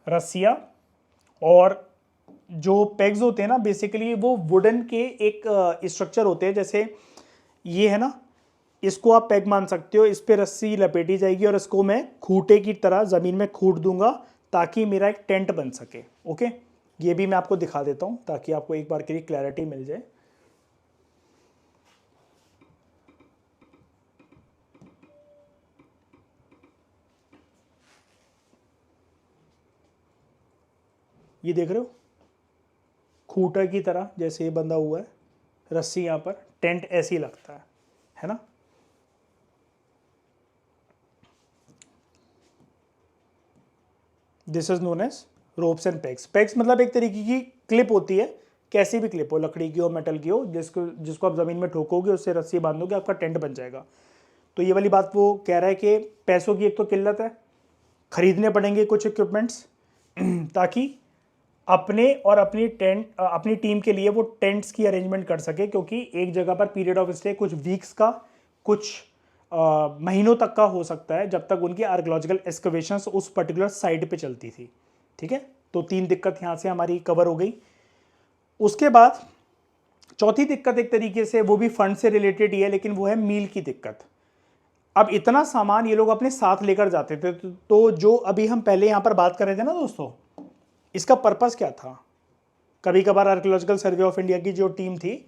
रस्सियाँ। और जो पेग्स होते हैं ना, बेसिकली वो वुडन के एक स्ट्रक्चर होते हैं, जैसे ये है ना, इसको आप पैग मान सकते हो। इस पे रस्सी लपेटी जाएगी और इसको मैं खूंटे की तरह ज़मीन में खूंट दूंगा ताकि मेरा एक टेंट बन सके। ओके, ये भी मैं आपको दिखा देता हूँ ताकि आपको एक बार के लिए क्लैरिटी मिल जाए। ये देख रहे हो, खूंटा की तरह जैसे ये बंधा हुआ है, रस्सी यहाँ पर, टेंट ऐसे ही लगता है ना। This is known as ropes and pegs. Pegs मतलब एक तरीके की क्लिप होती है, कैसी भी क्लिप हो, लकड़ी की हो, मेटल की हो, जिसको आप ज़मीन में ठोकोगे, उससे रस्सी बांधोगे, आपका टेंट बन जाएगा। तो ये वाली बात वो कह रहा है कि पैसों की एक तो किल्लत है, खरीदने पड़ेंगे कुछ इक्विपमेंट्स ताकि अपने और अपनी टीम के लिए वो टेंट्स की अरेंजमेंट कर सके, क्योंकि एक जगह पर पीरियड ऑफ स्टे कुछ वीक्स का, कुछ महीनों तक का हो सकता है, जब तक उनकी आर्कियोलॉजिकल एक्सकवेशंस उस पर्टिकुलर साइट पे चलती थी। ठीक है, तो 3 दिक्कत यहाँ से हमारी कवर हो गई। उसके बाद चौथी दिक्कत एक तरीके से वो भी फंड से रिलेटेड ही है, लेकिन वो है मील की दिक्कत। अब इतना सामान ये लोग अपने साथ लेकर जाते थे, तो जो अभी हम पहले यहाँ पर बात कर रहे थे ना दोस्तों, इसका पर्पस क्या था? कभी कभार आर्कियोलॉजिकल सर्वे ऑफ इंडिया की जो टीम थी,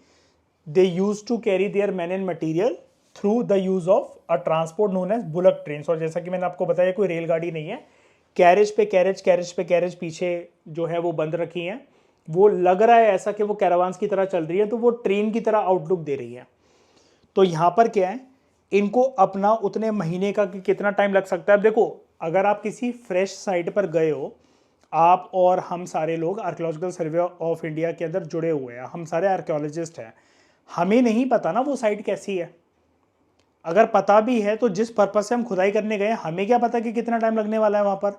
they used to carry their men and material through the use of a transport known as bullock train. और जैसा कि मैंने आपको बताया कोई रेलगाड़ी नहीं है, कैरेज पे कैरेज, कैरेज पे कैरेज पीछे जो है वो बंद रखी हैं। वो लग रहा है ऐसा कि वो कैरावान्स की तरह चल रही है, तो वो ट्रेन की तरह आउटलुक दे रही है। तो यहाँ पर क्या है, इनको अपना उतने महीने का कि कितना टाइम लग सकता है। अब देखो, अगर आप किसी फ्रेश साइट पर गए हो, आप और हम सारे लोग आर्कियोलॉजिकल सर्वे ऑफ इंडिया के अंदर जुड़े हुए हैं, हम सारे आर्कियोलॉजिस्ट हैं, हमें नहीं पता ना वो साइट कैसी है। अगर पता भी है तो जिस पर्पज से हम खुदाई करने गए, हमें क्या पता कि कितना टाइम लगने वाला है, वहाँ पर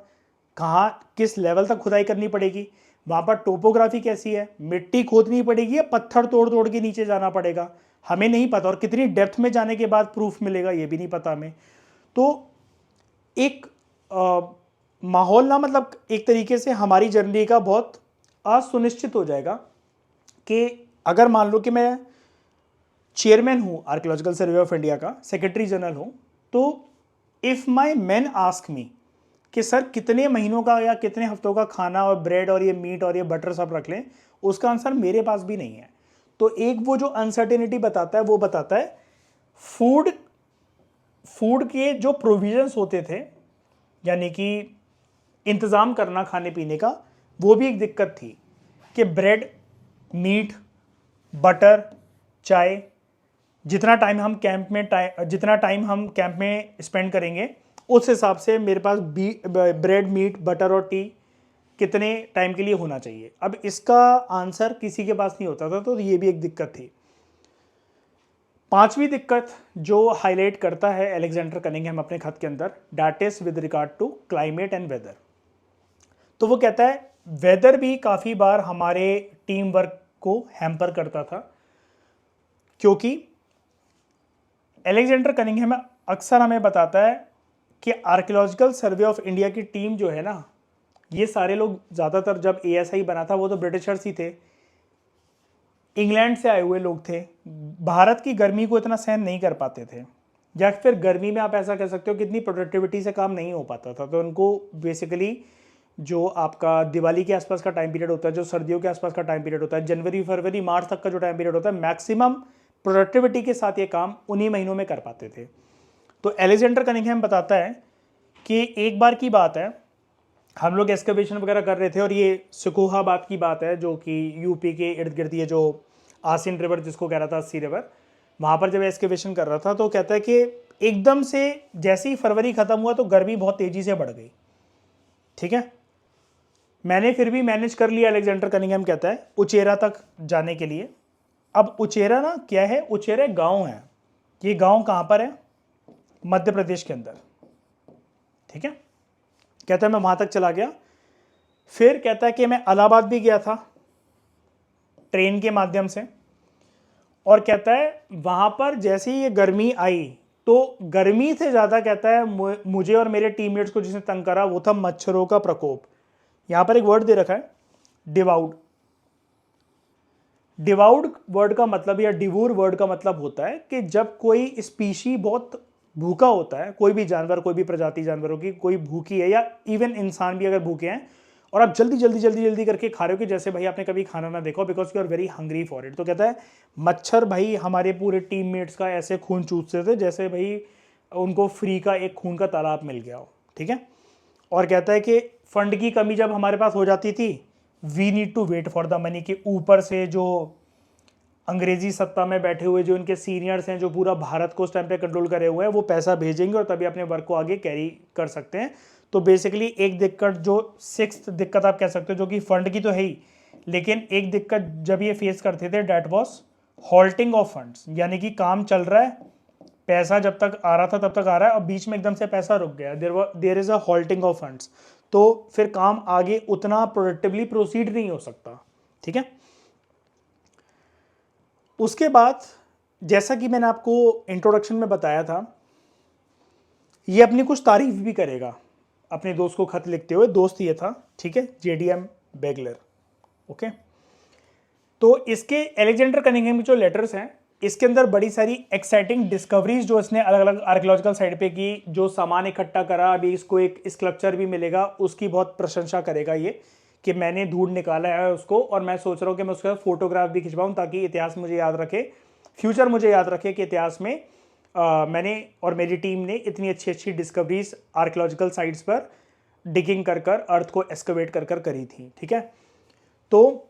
कहाँ किस लेवल तक खुदाई करनी पड़ेगी, वहाँ पर टोपोग्राफी कैसी है, मिट्टी खोदनी पड़ेगी या पत्थर तोड़ तोड़ के नीचे जाना पड़ेगा, हमें नहीं पता। और कितनी डेप्थ में जाने के बाद प्रूफ मिलेगा, ये भी नहीं पता हमें। तो एक माहौल ना, मतलब एक तरीके से हमारी जर्नी का बहुत असुनिश्चित हो जाएगा कि अगर मान लो कि मैं चेयरमैन हूँ आर्कियोलॉजिकल सर्वे ऑफ इंडिया का, सेक्रेटरी जनरल हूँ, तो if my man ask me कि सर कितने महीनों का या कितने हफ्तों का खाना और ब्रेड और ये मीट और ये बटर सब रख लें, उसका आंसर मेरे पास भी नहीं है। तो एक वो जो अनसर्टेनिटी बताता है, वो बताता है फूड के जो प्रोविजंस होते थे, यानी कि इंतज़ाम करना खाने पीने का, वो भी एक दिक्कत थी कि ब्रेड, मीट, बटर, चाय, जितना टाइम हम कैंप में स्पेंड करेंगे उस हिसाब से मेरे पास ब्रेड, मीट, बटर और टी कितने टाइम के लिए होना चाहिए। अब इसका आंसर किसी के पास नहीं होता था, तो ये भी एक दिक्कत थी। पांचवी दिक्कत जो हाईलाइट करता है अलेक्जेंडर कनिंघम अपने खत के अंदर, that is with regard to climate and weather. तो वो कहता है वेदर भी काफ़ी बार हमारे टीम वर्क को हैम्पर करता था, क्योंकि अलेक्जेंडर कनिंघम अक्सर हमें बताता है कि आर्कियोलॉजिकल सर्वे ऑफ इंडिया की टीम जो है ना, ये सारे लोग ज़्यादातर, जब एएसआई बना था वो तो ब्रिटिशर्स ही थे, इंग्लैंड से आए हुए लोग थे, भारत की गर्मी को इतना सहन नहीं कर पाते थे, या फिर गर्मी में आप ऐसा कह सकते हो कितनी प्रोडक्टिविटी से काम नहीं हो पाता था। तो उनको बेसिकली जो आपका दिवाली के आसपास का टाइम पीरियड होता है, जो सर्दियों के आसपास का टाइम पीरियड होता है, जनवरी, फरवरी, मार्च तक का जो टाइम पीरियड होता है, मैक्सिमम प्रोडक्टिविटी के साथ ये काम उन्हीं महीनों में कर पाते थे। तो अलेक्जेंडर कनिंघम बताता है कि एक बार की बात है, हम लोग एक्सकवेशन वगैरह कर रहे थे, और ये सिकोहाबाद की बात है जो कि यूपी के इर्द गिर्द, ये जो आसिन रिवर जिसको कह रहा था, अस्सी रिवर, वहाँ पर जब एक्सकवेशन कर रहा था, तो कहता है कि एकदम से जैसे ही फरवरी ख़त्म हुआ तो गर्मी बहुत तेज़ी से बढ़ गई। ठीक है, मैंने फिर भी मैनेज कर लिया, अलेक्जेंडर कनिंघम कहता है, उचेरा तक जाने के लिए। अब उचेरा ना क्या है, उचेरा गाँव है। ये गाँव कहाँ पर है? मध्य प्रदेश के अंदर। ठीक है, कहता है मैं वहाँ तक चला गया। फिर कहता है कि मैं इलाहाबाद भी गया था ट्रेन के माध्यम से, और कहता है वहाँ पर जैसे ही ये गर्मी आई, तो गर्मी से ज़्यादा कहता है मुझे और मेरे टीममेट्स को जिसने तंग करा वो था मच्छरों का प्रकोप। यहाँ पर एक वर्ड दे रखा है, डिवाउड। डिवाउड वर्ड का मतलब, या डिवूर वर्ड का मतलब होता है कि जब कोई स्पीशी बहुत भूखा होता है, कोई भी जानवर, कोई भी प्रजाति जानवरों की कोई भूखी है, या इवन इंसान भी अगर भूखे हैं, और आप जल्दी जल्दी जल्दी जल्दी करके खा रहे हो कि जैसे भाई आपने कभी खाना ना देखा, because you are very hungry for it. तो कहता है मच्छर भाई हमारे पूरे टीममेट्स का ऐसे खून चूसते थे जैसे भाई उनको फ्री का एक खून का तालाब मिल गया हो। ठीक है, और कहता है कि फंड की कमी जब हमारे पास हो जाती थी, we need to wait for the money, के ऊपर से जो अंग्रेजी सत्ता में बैठे हुए जो इनके सीनियर्स हैं, जो पूरा भारत को उस टाइम पे कंट्रोल करे हुए हैं, वो पैसा भेजेंगे और तभी अपने वर्क को आगे कैरी कर सकते हैं। तो बेसिकली एक दिक्कत, जो सिक्स्थ दिक्कत आप कह सकते हो, जो कि फंड की तो है ही, लेकिन एक दिक्कत जब ये फेस करते थे, that was halting of funds, यानी कि काम चल रहा है, पैसा जब तक आ रहा था तब तक आ रहा है, और बीच में एकदम से पैसा रुक गया, there is a halting of funds, तो फिर काम आगे उतना प्रोडक्टिवली प्रोसीड नहीं हो सकता। ठीक है, उसके बाद जैसा कि मैंने आपको इंट्रोडक्शन में बताया था, ये अपनी कुछ तारीफ भी करेगा अपने दोस्त को खत लिखते हुए। दोस्त ये था, ठीक है, जेडीएम बेगलर। ओके, तो इसके अलेक्जेंडर कनिंघम के जो लेटर्स हैं, इसके अंदर बड़ी सारी एक्साइटिंग डिस्कवरीज जो इसने अलग अलग आर्कियोलॉजिकल साइट पे की, जो सामान इकट्ठा करा, अभी इसको एक स्कल्पचर भी मिलेगा, उसकी बहुत प्रशंसा करेगा ये, कि मैंने ढूंढ निकाला है उसको, और मैं सोच रहा हूँ कि मैं उसका फोटोग्राफ भी खिंचवाऊँ ताकि इतिहास मुझे याद रखे, फ्यूचर मुझे याद रखे कि इतिहास में मैंने और मेरी टीम ने इतनी अच्छी अच्छी डिस्कवरीज आर्कियोलॉजिकल साइट्स पर डिगिंग कर कर अर्थ को एक्सकवेट कर कर करी थी। ठीक है, तो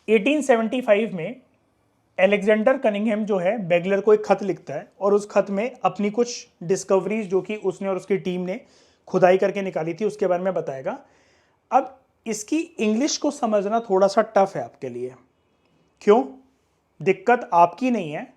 1875 में एलेक्जेंडर कनिंघम जो है बेगलर को एक खत लिखता है और उस खत में अपनी कुछ डिस्कवरीज जो कि उसने और उसकी टीम ने खुदाई करके निकाली थी उसके बारे में बताएगा। अब इसकी इंग्लिश को समझना थोड़ा सा टफ है आपके लिए। क्यों? दिक्कत आपकी नहीं है,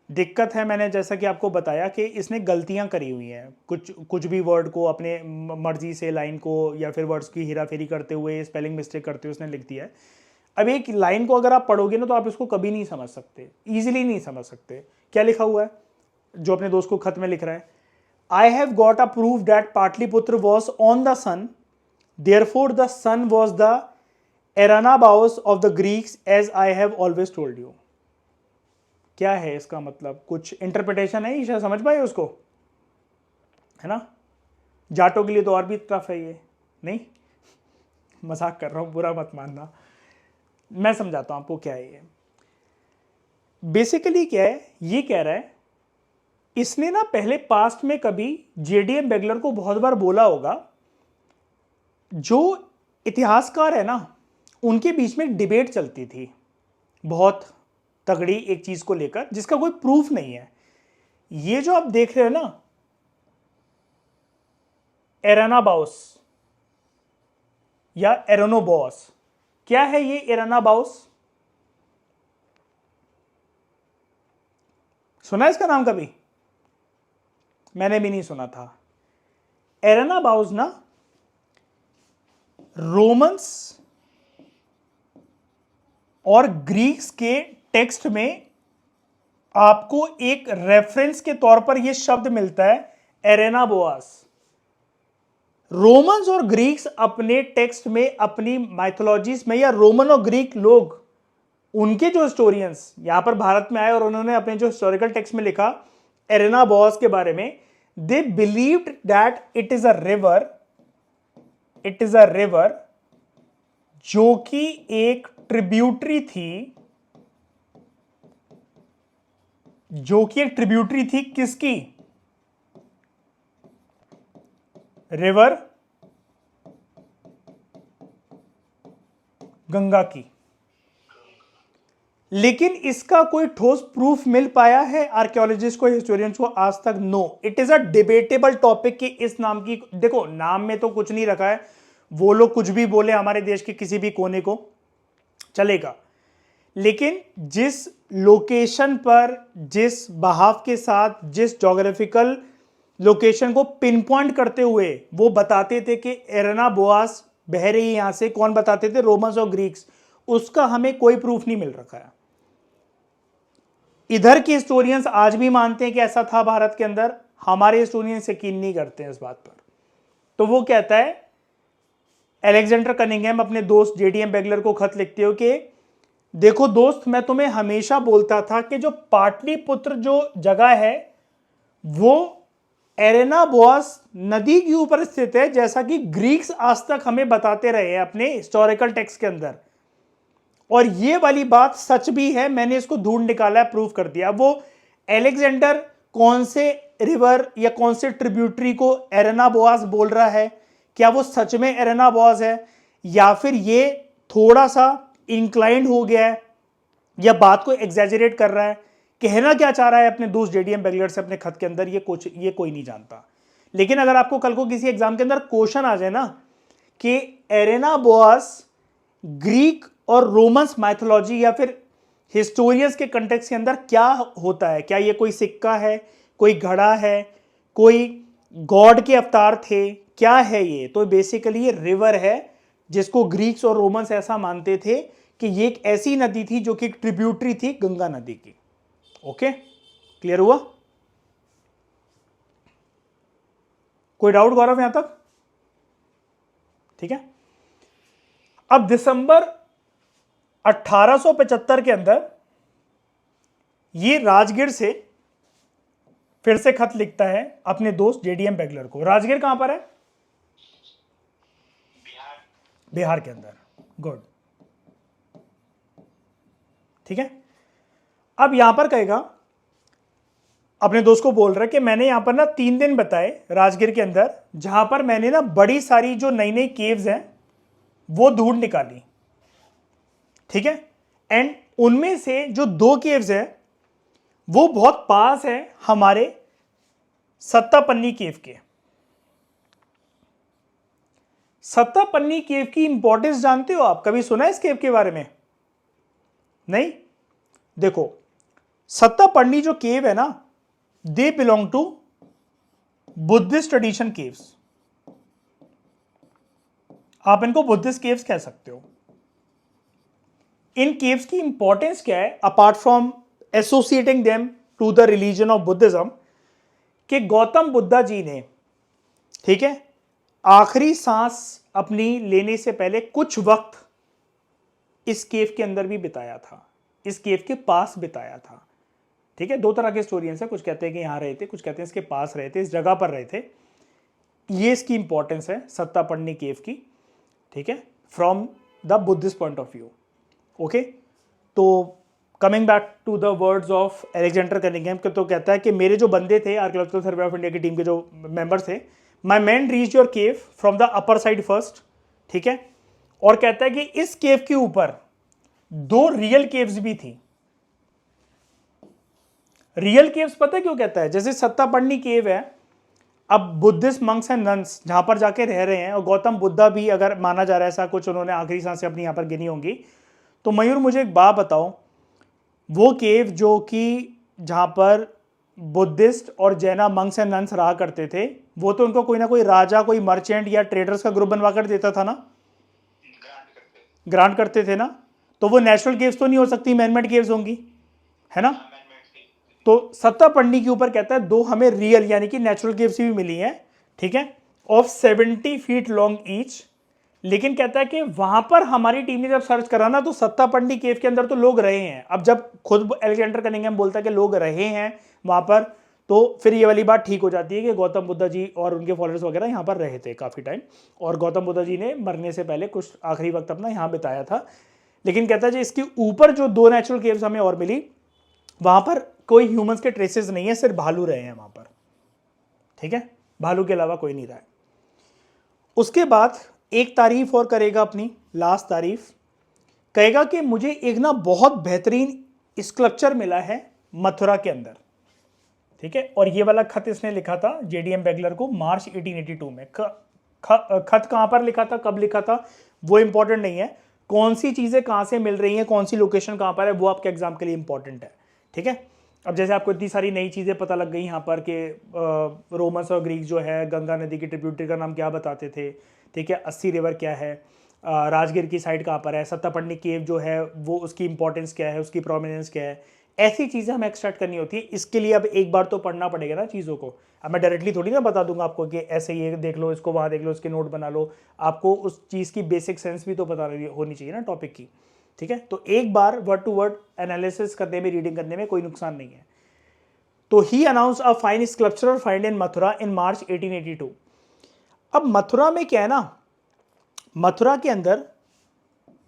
दिक्कत है, मैंने जैसा कि आपको बताया कि इसने गलतियां करी हुई हैं, कुछ भी वर्ड को अपने मर्जी से लाइन को या फिर वर्ड्स की हेराफेरी करते हुए, स्पेलिंग मिस्टेक करते हुए उसने लिख दिया है। अब एक लाइन को अगर आप पढ़ोगे ना तो आप इसको कभी नहीं समझ सकते, इजीली नहीं समझ सकते। क्या लिखा हुआ है जो अपने दोस्त को खत में लिख रहा है? I have got a proof that Pataliputra was on the Son, therefore the Son was the Erannoboas of the Greeks as I have always told you. क्या है इसका मतलब? कुछ इंटरप्रिटेशन है, ईशा समझ पाए उसको? है ना, जाटों के लिए तो और भी टफ है ये। नहीं, मजाक कर रहा हूं, बुरा मत मानना, मैं समझाता हूं आपको क्या है ये। बेसिकली क्या है, ये कह रहा है इसने ना पहले पास्ट में कभी जेडीएम बेगलर को बहुत बार बोला होगा। जो इतिहासकार है ना उनके बीच में डिबेट चलती थी बहुत तगड़ी एक चीज को लेकर, जिसका कोई प्रूफ नहीं है। ये जो आप देख रहे हो ना एरानाबाउस या एरोनोबॉस, क्या है ये एरानाबाउस? सुना है इसका नाम कभी? मैंने भी नहीं सुना था। एरानाबाउस ना रोमन्स और ग्रीक्स के टेक्स्ट में आपको एक रेफरेंस के तौर पर यह शब्द मिलता है एरेनाबोआस। रोमन्स और ग्रीक्स अपने टेक्स्ट में, अपनी माइथोलॉजीज में, या रोमन और ग्रीक लोग उनके जो हिस्टोरियंस यहां पर भारत में आए और उन्होंने अपने जो हिस्टोरिकल टेक्स्ट में लिखा एरेनाबोआस के बारे में, they believed that it is a river, it is a river जो कि एक ट्रिब्यूटरी थी, जो कि एक ट्रिब्यूटरी थी किसकी? रिवर गंगा की। लेकिन इसका कोई ठोस प्रूफ मिल पाया है आर्कियोलॉजिस्ट को, हिस्टोरियंस को? आज तक no. It is a debatable topic कि इस नाम की, देखो नाम में तो कुछ नहीं रखा है, वो लोग कुछ भी बोले हमारे देश के किसी भी कोने को चलेगा, लेकिन जिस लोकेशन पर, जिस बहाव के साथ, जिस ज्योग्राफिकल लोकेशन को पिन पॉइंट करते हुए वो बताते थे कि एरेनाबोआस बह रही है यहां से, कौन बताते थे? रोमन्स और ग्रीक्स। उसका हमें कोई प्रूफ नहीं मिल रखा है। इधर के हिस्टोरियंस आज भी मानते हैं कि ऐसा था भारत के अंदर, हमारे हिस्टोरियंस यकीन नहीं करते हैं इस बात पर। तो वो कहता है, एलेक्जेंडर कनिंघम अपने दोस्त जेडीएम बेगलर को खत लिखते हो कि देखो दोस्त, मैं तुम्हें हमेशा बोलता था कि जो पाटलिपुत्र जो जगह है वो एरेनाबोआस नदी के ऊपर स्थित है, जैसा कि ग्रीक्स आज तक हमें बताते रहे हैं अपने हिस्टोरिकल टेक्स्ट के अंदर। और ये वाली बात सच भी है, मैंने इसको ढूंढ निकाला है, प्रूफ कर दिया। वो एलेक्जेंडर कौन से रिवर या कौन से ट्रिब्यूटरी को एरेनाबोआस बोल रहा है? क्या वो सच में एरेनाबोआस है, या फिर ये थोड़ा सा इंक्लाइंड हो गया है, या बात को एग्जैजरेट कर रहा है? कहना क्या चाह रहा है अपने दोस्त जेडीएम बेगलर से अपने खत के अंदर, ये कोई नहीं जानता। लेकिन अगर आपको कल को किसी एग्जाम के अंदर क्वेश्चन आ जाए ना कि एरेनाबोआस ग्रीक और रोमन्स माइथोलॉजी या फिर हिस्टोरियंस के कंटेक्स्ट के अंदर क्या होता है, क्या ये कोई सिक्का है, कोई घड़ा है, कोई गॉड के अवतार थे, क्या है ये? तो बेसिकली ये रिवर है जिसको ग्रीक्स और रोमन्स ऐसा मानते थे कि ये एक ऐसी नदी थी जो कि एक ट्रिब्यूटरी थी गंगा नदी की। ओके, क्लियर हुआ? कोई डाउट गौरव यहां तक? ठीक है। अब दिसंबर 1875 के अंदर ये राजगीर से फिर से खत लिखता है अपने दोस्त जेडीएम बेगलर को। राजगीर कहां पर है? बिहार के अंदर। गुड, ठीक है। अब यहां पर कहेगा, अपने दोस्त को बोल रहा है कि मैंने यहां पर ना 3 दिन बताए राजगीर के अंदर, जहां पर मैंने ना बड़ी सारी जो नई नई केव्स हैं वो ढूंढ निकाली, ठीक है। एंड उनमें से जो 2 केव्स हैं वो बहुत पास है हमारे सत्तापन्नी केव के। सत्तापन्नी केव की इंपॉर्टेंस जानते हो आप? कभी सुना है इस केव के बारे में? नहीं। देखो, सत्तापन्नी जो केव है ना, they belong to Buddhist tradition caves. आप इनको बुद्धिस्ट केव्स कह सकते हो। इन केव्स की इंपॉर्टेंस क्या है apart from associating them to the religion of Buddhism, कि गौतम बुद्धा जी ने, ठीक है, आखिरी सांस अपनी लेने से पहले कुछ वक्त इस केव के अंदर भी बिताया था, इस केव के पास बिताया था, ठीक है। 2 तरह के स्टोरियंस है, कुछ कहते हैं कि यहां रहे थे, कुछ कहते हैं इसके पास रहे थे, इस जगह पर रहे थे। ये इसकी इंपॉर्टेंस है सत्तापन्नी केव की, ठीक है, from the Buddhist point of view. Okay, तो coming back to the words of Alexander Cunningham, तो कहता है कि मेरे जो बंदे थे आर्कियोलॉजिकल सर्वे ऑफ इंडिया की टीम के जो मेंबर्स थे, my men reach your cave from the upper side first, ठीक है। और कहता है कि इस केव के ऊपर 2 रियल केव्स भी थी। रियल केव्स पता है क्यों कहता है? जैसे सत्तापन्नी केव है, अब बुद्धिस्ट मंक्स एंड नन्स जहां पर जाके रह रहे हैं, और गौतम बुद्धा भी अगर माना जा रहा है ऐसा कुछ, उन्होंने आखिरी सांसें अपनी यहां पर गिनी होंगी, तो मयूर मुझे एक बात बताओ, वो केव जो कि जहां पर बुद्धिस्ट और जैना मंक्स एंड नन्स रहा करते थे, वो तो उनको कोई ना कोई राजा, कोई मर्चेंट या ट्रेडर्स का ग्रुप बनवा कर देता था ना, ग्रांट करते थे ना, तो वो नेचुरल केव्स तो नहीं हो सकती, मैनमेड केव्स होंगी, है ना। तो सत्तापन्नी के ऊपर कहता है 2 हमें रियल यानी कि नेचुरल केव्स भी मिली हैं, ठीक है, ऑफ 70 फीट लॉन्ग ईच। लेकिन कहता है कि वहां पर हमारी टीम ने जब सर्च करा ना, तो सत्तापन्नी केव के अंदर तो लोग रहे हैं। अब जब खुद अलेक्जेंडर कनिंघम बोलता है कि लोग रहे हैं वहां पर, तो फिर ये वाली बात ठीक हो जाती है कि गौतम बुद्धा जी और उनके फॉलोअर्स वगैरह यहाँ पर रहे थे काफी टाइम, और गौतम बुद्धा जी ने मरने से पहले कुछ आखिरी वक्त अपना यहाँ बिताया था। लेकिन कहता है इसके ऊपर जो 2 नेचुरल केव्स हमें और मिली, वहां पर कोई ह्यूमंस के ट्रेसेस नहीं है, सिर्फ भालू रहे हैं वहां पर, ठीक है, भालू के अलावा कोई नहीं रहा है। उसके बाद एक तारीफ और करेगा, अपनी लास्ट तारीफ, कहेगा कि मुझे एक ना बहुत बेहतरीन स्कल्पचर मिला है मथुरा के अंदर, ठीक है। और ये वाला खत इसने लिखा था जेडीएम बेगलर को मार्च 1882 में। खत कहां पर लिखा था, कब लिखा था, वो इंपॉर्टेंट नहीं है, कौन सी चीजें कहां से मिल रही हैं, कौन सी लोकेशन कहां पर है, वो आपके एग्जाम के लिए इंपॉर्टेंट है, ठीक है। अब जैसे आपको इतनी सारी नई चीजें पता लग गई यहाँ पर कि रोमन्स और ग्रीक जो है गंगा नदी की ट्रिब्यूटरी का नाम क्या बताते थे, ठीक है, 80 रिवर क्या है, राजगीर की साइड कहाँ पर है, सत्तापन्नी केव जो है वो उसकी इंपॉर्टेंस क्या है, उसकी प्रोमिनेंस क्या है, ऐसी चीज़ें हमें एक्सट्रैक्ट करनी होती है। इसके लिए अब एक बार तो पढ़ना पड़ेगा ना चीज़ों को। अब मैं डायरेक्टली थोड़ी ना बता दूंगा आपको कि ऐसे ये देख लो, इसको वहाँ देख लो, इसके नोट बना लो, आपको उस चीज़ की बेसिक सेंस भी तो पता होनी चाहिए ना टॉपिक की, ठीक है। तो एक बार वर्ड टू वर्ड एनालिसिस करने में, रीडिंग करने में कोई नुकसान नहीं है। तो he announce a fine sculptural find in Mathura in March 1882। अब मथुरा में क्या है ना, मथुरा के अंदर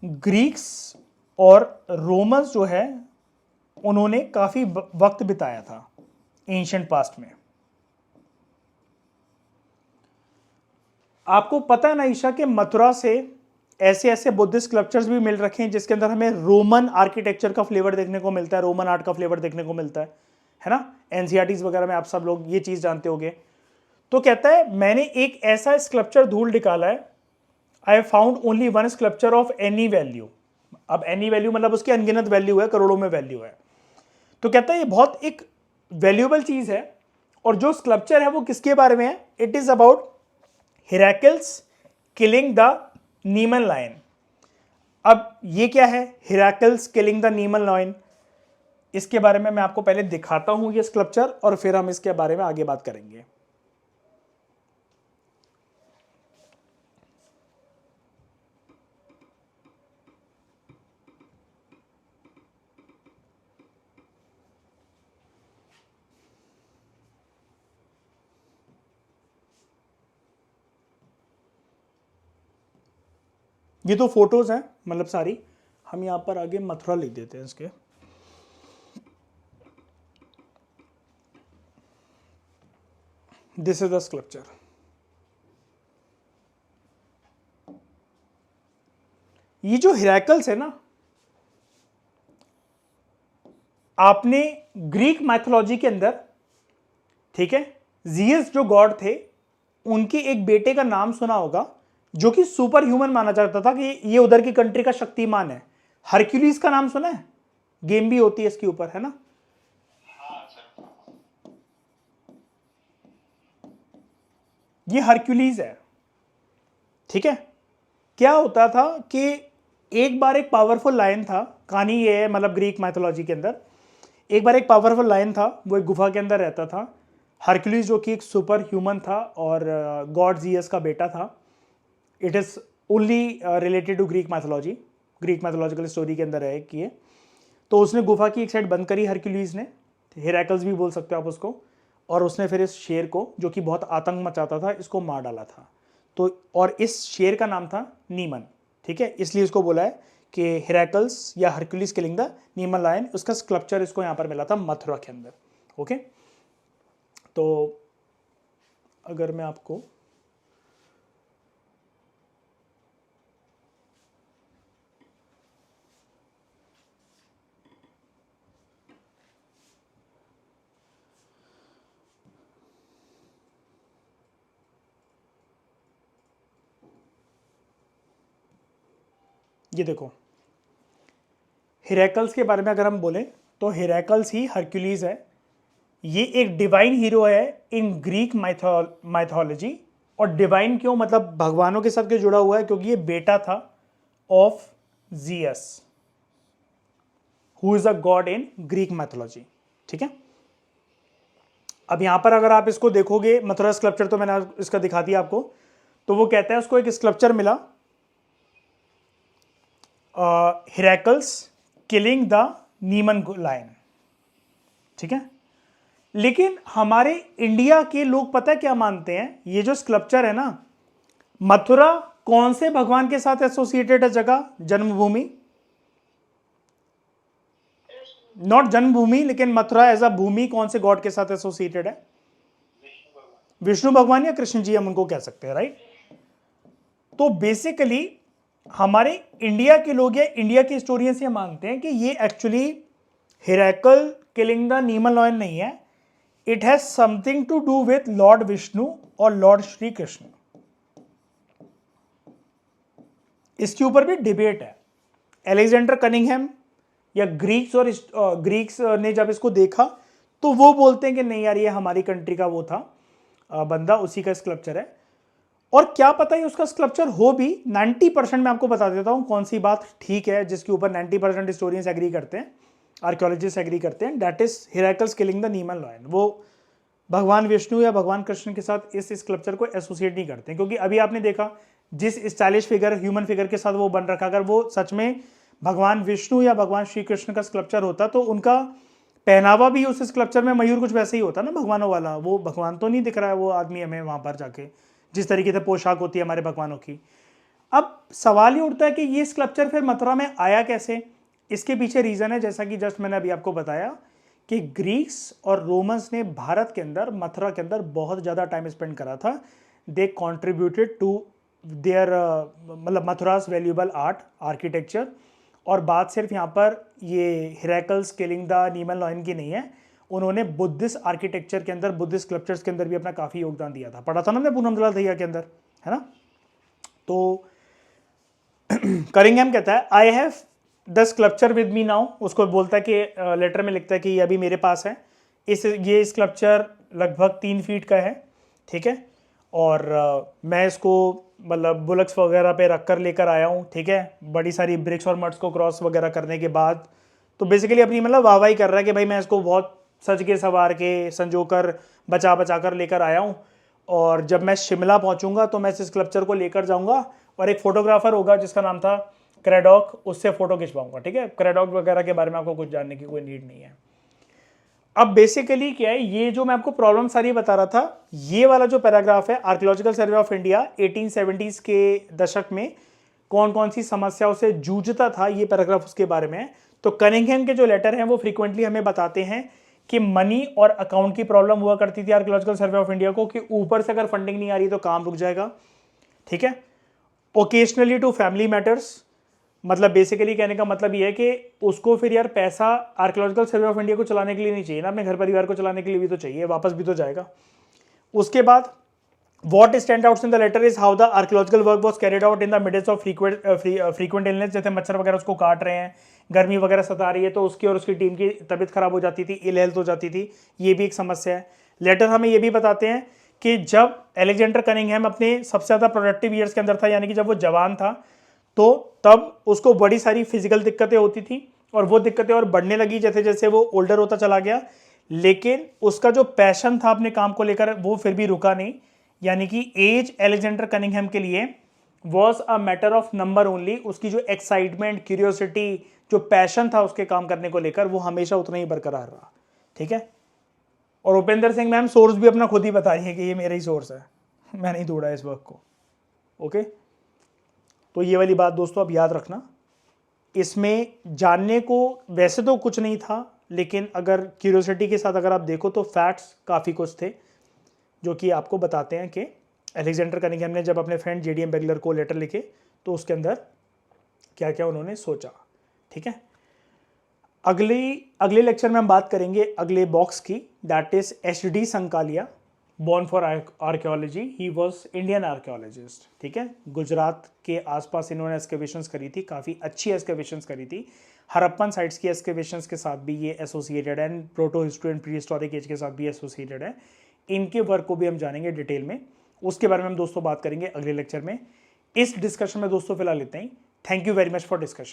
ग्रीक्स और रोमन्स जो है उन्होंने काफी वक्त बिताया था एंशिएंट पास्ट में। आपको पता है ना ईशा के मथुरा से ऐसे ऐसे बुद्धिस्ट स्कल्पचर्स भी मिल रखे हैं जिसके अंदर हमें रोमन आर्किटेक्चर का फ्लेवर देखने को मिलता है, रोमन आर्ट का फ्लेवर देखने को मिलता है ना। एनसीईआरटीज वगैरह में आप सब लोग ये चीज जानते होंगे। तो कहता है मैंने एक ऐसा स्कल्पचर धूल निकाला है, I found only 1 sculpture of any value. अब एनी वैल्यू मतलब उसकी अनगिनत वैल्यू है, करोड़ों में वैल्यू है। तो कहता है ये बहुत एक वैल्यूएबल चीज है, और जो स्कल्पचर है वो किसके बारे में है, it is about Heracles killing the Nemean lion. अब ये क्या है Heracles killing the Nemean lion, इसके बारे में मैं आपको पहले दिखाता हूं ये स्कल्पचर, और फिर हम इसके बारे में आगे बात करेंगे। ये तो फोटोज हैं मतलब सारी। हम यहाँ पर आगे मथुरा लिख देते हैं इसके। This is the sculpture. ये जो हिराकल्स है ना, आपने ग्रीक मैथोलॉजी के अंदर, ठीक है, जियस जो गॉड थे उनके एक बेटे का नाम सुना होगा जो कि सुपर ह्यूमन माना जाता था कि ये उधर की कंट्री का शक्तिमान है। हरक्यूलिस का नाम सुना है? गेम भी होती है इसके ऊपर, है ना? ये हरक्यूलिस है, ठीक है। क्या होता था कि एक बार एक पावरफुल लायन था, कहानी ये है मतलब ग्रीक मैथोलॉजी के अंदर, एक बार एक पावरफुल लायन था, वो एक गुफा के अंदर रहता था। हरक्यूलिस जो कि एक सुपर ह्यूमन था और गॉड जियस का बेटा था। It is only related to Greek mythology, Greek mythological story के अंदर है कि ये। तो उसने गुफा की एक साइड बंद करी हरक्यूलिस ने, हेराकल्स भी बोल सकते हो आप उसको, और उसने फिर इस शेर को, जो कि बहुत आतंक मचाता था, इसको मार डाला था। तो और इस शेर का नाम था नीमन, ठीक है। इसलिए इसको बोला है कि हेराकल्स या Hercules killing the Nemean lion. उसका स्कल्पचर इसको यहाँ पर मिला था मथुरा के अंदर। ओके, तो अगर मैं आपको ये देखो, हेराकल्स के बारे में अगर हम बोलें तो हेराकल्स ही हरक्यूलिस है। ये एक डिवाइन हीरो है इन ग्रीक माइथोलॉजी। और डिवाइन क्यों, मतलब भगवानों के साथ क्यों जुड़ा हुआ है? क्योंकि ये बेटा था of Zeus, who is a god in Greek mythology, ठीक है। अब यहां पर अगर आप इसको देखोगे, मथुरा स्कल्पचर तो मैंने इसका दिखा दिया आपको। तो वो कहता है उसको एक स्कल्पचर मिला, हेराकल्स किलिंग द नीमन लायन, ठीक है। लेकिन हमारे इंडिया के लोग पता है क्या मानते हैं? ये जो स्कल्पचर है ना, मथुरा कौन से भगवान के साथ एसोसिएटेड है जगह? जन्मभूमि, नॉट जन्मभूमि, लेकिन मथुरा एज अ भूमि कौन से गॉड के साथ एसोसिएटेड है? विष्णु भगवान या कृष्ण जी हम उनको कह सकते हैं, राइट। तो बेसिकली हमारे इंडिया के लोग या इंडिया के हिस्टोरियंस ये मानते हैं कि ये actually Heracles killing the Nemean lion नहीं है। It has something to do with lord Vishnu और लॉर्ड श्री कृष्ण। इसके ऊपर भी डिबेट है। एलेक्जेंडर कनिंघम या ग्रीक्स ने जब इसको देखा तो वो बोलते हैं कि नहीं यार, ये हमारी कंट्री का वो था बंदा, उसी का स्कल्पचर है। और क्या पता ही उसका स्कल्पचर हो भी। 90% मैं आपको बता देता हूं कौन सी बात ठीक है, जिसके ऊपर 90% हिस्टोरियंस एग्री करते हैं, आर्कियोलॉजिस्ट एग्री करते हैं। That is हेराकल्स killing the Nemean lion. वो भगवान विष्णु या भगवान कृष्ण के साथ इस स्कल्पचर को एसोसिएट नहीं करते, क्योंकि अभी आपने देखा जिस स्टाइलिश फिगर, ह्यूमन फिगर के साथ वो बन रखा, अगर वो सच में भगवान विष्णु या भगवान श्री कृष्ण का स्कल्पचर होता तो उनका पहनावा भी उस स्कल्पचर में मयूर कुछ वैसे ही होता ना, भगवानों वाला। वो भगवान तो नहीं दिख रहा है वो आदमी हमें वहां पर जाके, जिस तरीके से पोशाक होती है हमारे भगवानों की। अब सवाल ये उठता है कि ये स्कल्पचर फिर मथुरा में आया कैसे? इसके पीछे रीजन है, जैसा कि जस्ट मैंने अभी आपको बताया, कि ग्रीक्स और रोमन्स ने भारत के अंदर, मथुरा के अंदर बहुत ज़्यादा टाइम स्पेंड करा था। दे कॉन्ट्रीब्यूटेड टू देयर मतलब मथुरास वैल्यूएबल आर्ट, आर्किटेक्चर। और बात सिर्फ यहाँ पर ये हेराकल्स किलिंग द नीमन लायन की नहीं है, उन्होंने बुद्धिस्ट आर्किटेक्चर के अंदर, बुद्धिस्ट स्कल्पचर्स के अंदर भी अपना काफ़ी योगदान दिया था। पढ़ा था ना हमने पूनम दलाल दहिया के अंदर, है ना। तो करिंगहम कहता है I have the sculpture with me now. उसको बोलता है कि लेटर में लिखता है कि ये अभी मेरे पास है। ये स्कल्पचर लगभग 3 फीट का है, ठीक है। और मैं इसको मतलब बुलक्स वगैरह पे रख कर लेकर आया हूँ, ठीक है। बड़ी सारी ब्रिक्स और मट्स को क्रॉस वगैरह करने के बाद तो बेसिकली अपनी मतलब वाहवाही कर रहा है कि भाई मैं इसको बहुत सज के सवार के संजो कर बचा बचा कर लेकर आया हूँ। और जब मैं शिमला पहुँचूंगा तो मैं इस स्कल्पचर को लेकर जाऊँगा और एक फोटोग्राफर होगा जिसका नाम था क्रेडॉक, उससे फोटो खिंचवाऊंगा, ठीक है। क्रेडॉक वगैरह के बारे में आपको कुछ जानने की कोई नीड नहीं है। अब बेसिकली क्या है, ये जो मैं आपको प्रॉब्लम सारी बता रहा था, ये वाला जो पैराग्राफ है, archaeological survey of India 1870s के दशक में कौन कौन सी समस्याओं से जूझता था, ये पैराग्राफ उसके बारे में है। तो कनिंघम के जो लेटर हैं वो फ्रीक्वेंटली हमें बताते हैं कि मनी और अकाउंट की प्रॉब्लम हुआ करती थी आर्कियोलॉजिकल सर्वे ऑफ इंडिया को, कि ऊपर से अगर फंडिंग नहीं आ रही तो काम रुक जाएगा, ठीक है। ओकेजनली टू फैमिली मैटर्स, मतलब बेसिकली कहने का मतलब ये है कि उसको फिर यार पैसा आर्कियोलॉजिकल सर्वे ऑफ इंडिया को चलाने के लिए नहीं चाहिए ना, अपने घर परिवार को चलाने के लिए भी तो चाहिए, वापस भी तो जाएगा। उसके बाद What stands out in the letter is how the archaeological work was carried out in the midst of frequent illness, जैसे मच्छर वगैरह उसको काट रहे हैं, गर्मी वगैरह सता रही है, तो उसकी और उसकी टीम की तबीयत खराब हो जाती थी, इल हेल्थ हो जाती थी, ये भी एक समस्या है। लेटर हमें ये भी बताते हैं कि जब अलेक्जेंडर कनिंघम अपने सबसे ज़्यादा प्रोडक्टिव ईयर्स के अंदर था, यानी कि जब वो जवान था, तो तब उसको बड़ी सारी फिजिकल दिक्कतें होती थी, और वो दिक्कतें और बढ़ने लगी जैसे जैसे वो ओल्डर होता चला गया, लेकिन उसका जो पैशन था अपने काम को लेकर वो फिर भी रुका नहीं। यानी कि एज अलेक्जेंडर कनिंघम के लिए was a matter of number only, उसकी जो एक्साइटमेंट, क्यूरियोसिटी, जो पैशन था उसके काम करने को लेकर, वो हमेशा उतना ही बरकरार रहा, ठीक है। और उपेंद्र सिंह मैम सोर्स भी अपना खुद ही बता रही है कि ये मेरा ही सोर्स है, मैं नहीं ढूंढा इस वर्क को, ओके। तो ये वाली बात दोस्तों आप याद रखना, इसमें जानने को वैसे तो कुछ नहीं था, लेकिन अगर क्यूरियोसिटी के साथ अगर आप देखो तो फैक्ट्स काफ़ी कुछ थे जो कि आपको बताते हैं कि अलेक्जेंडर कनिंघम ने जब अपने फ्रेंड जेडीएम बेगलर को लेटर लिखे तो उसके अंदर क्या क्या उन्होंने सोचा, ठीक है। अगले लेक्चर में हम बात करेंगे अगले बॉक्स की, that is HD. Sankalia, born for archaeology, he was Indian archaeologist, ठीक है। गुजरात के आसपास इन्होंने एक्सकेवेशंस करी थी, काफ़ी अच्छी एक्सकेवेशंस करी थी, हरप्पन साइट्स की एक्सकेवेशंस के साथ भी ये एसोसिएटेड है, protohistory and prehistoric age के साथ भी एसोसिएटेड है। इनके वर्क को भी हम जानेंगे डिटेल में, उसके बारे में हम दोस्तों बात करेंगे अगले लेक्चर में। इस डिस्कशन में दोस्तों फिलहाल इतना ही। Thank you very much for discussion.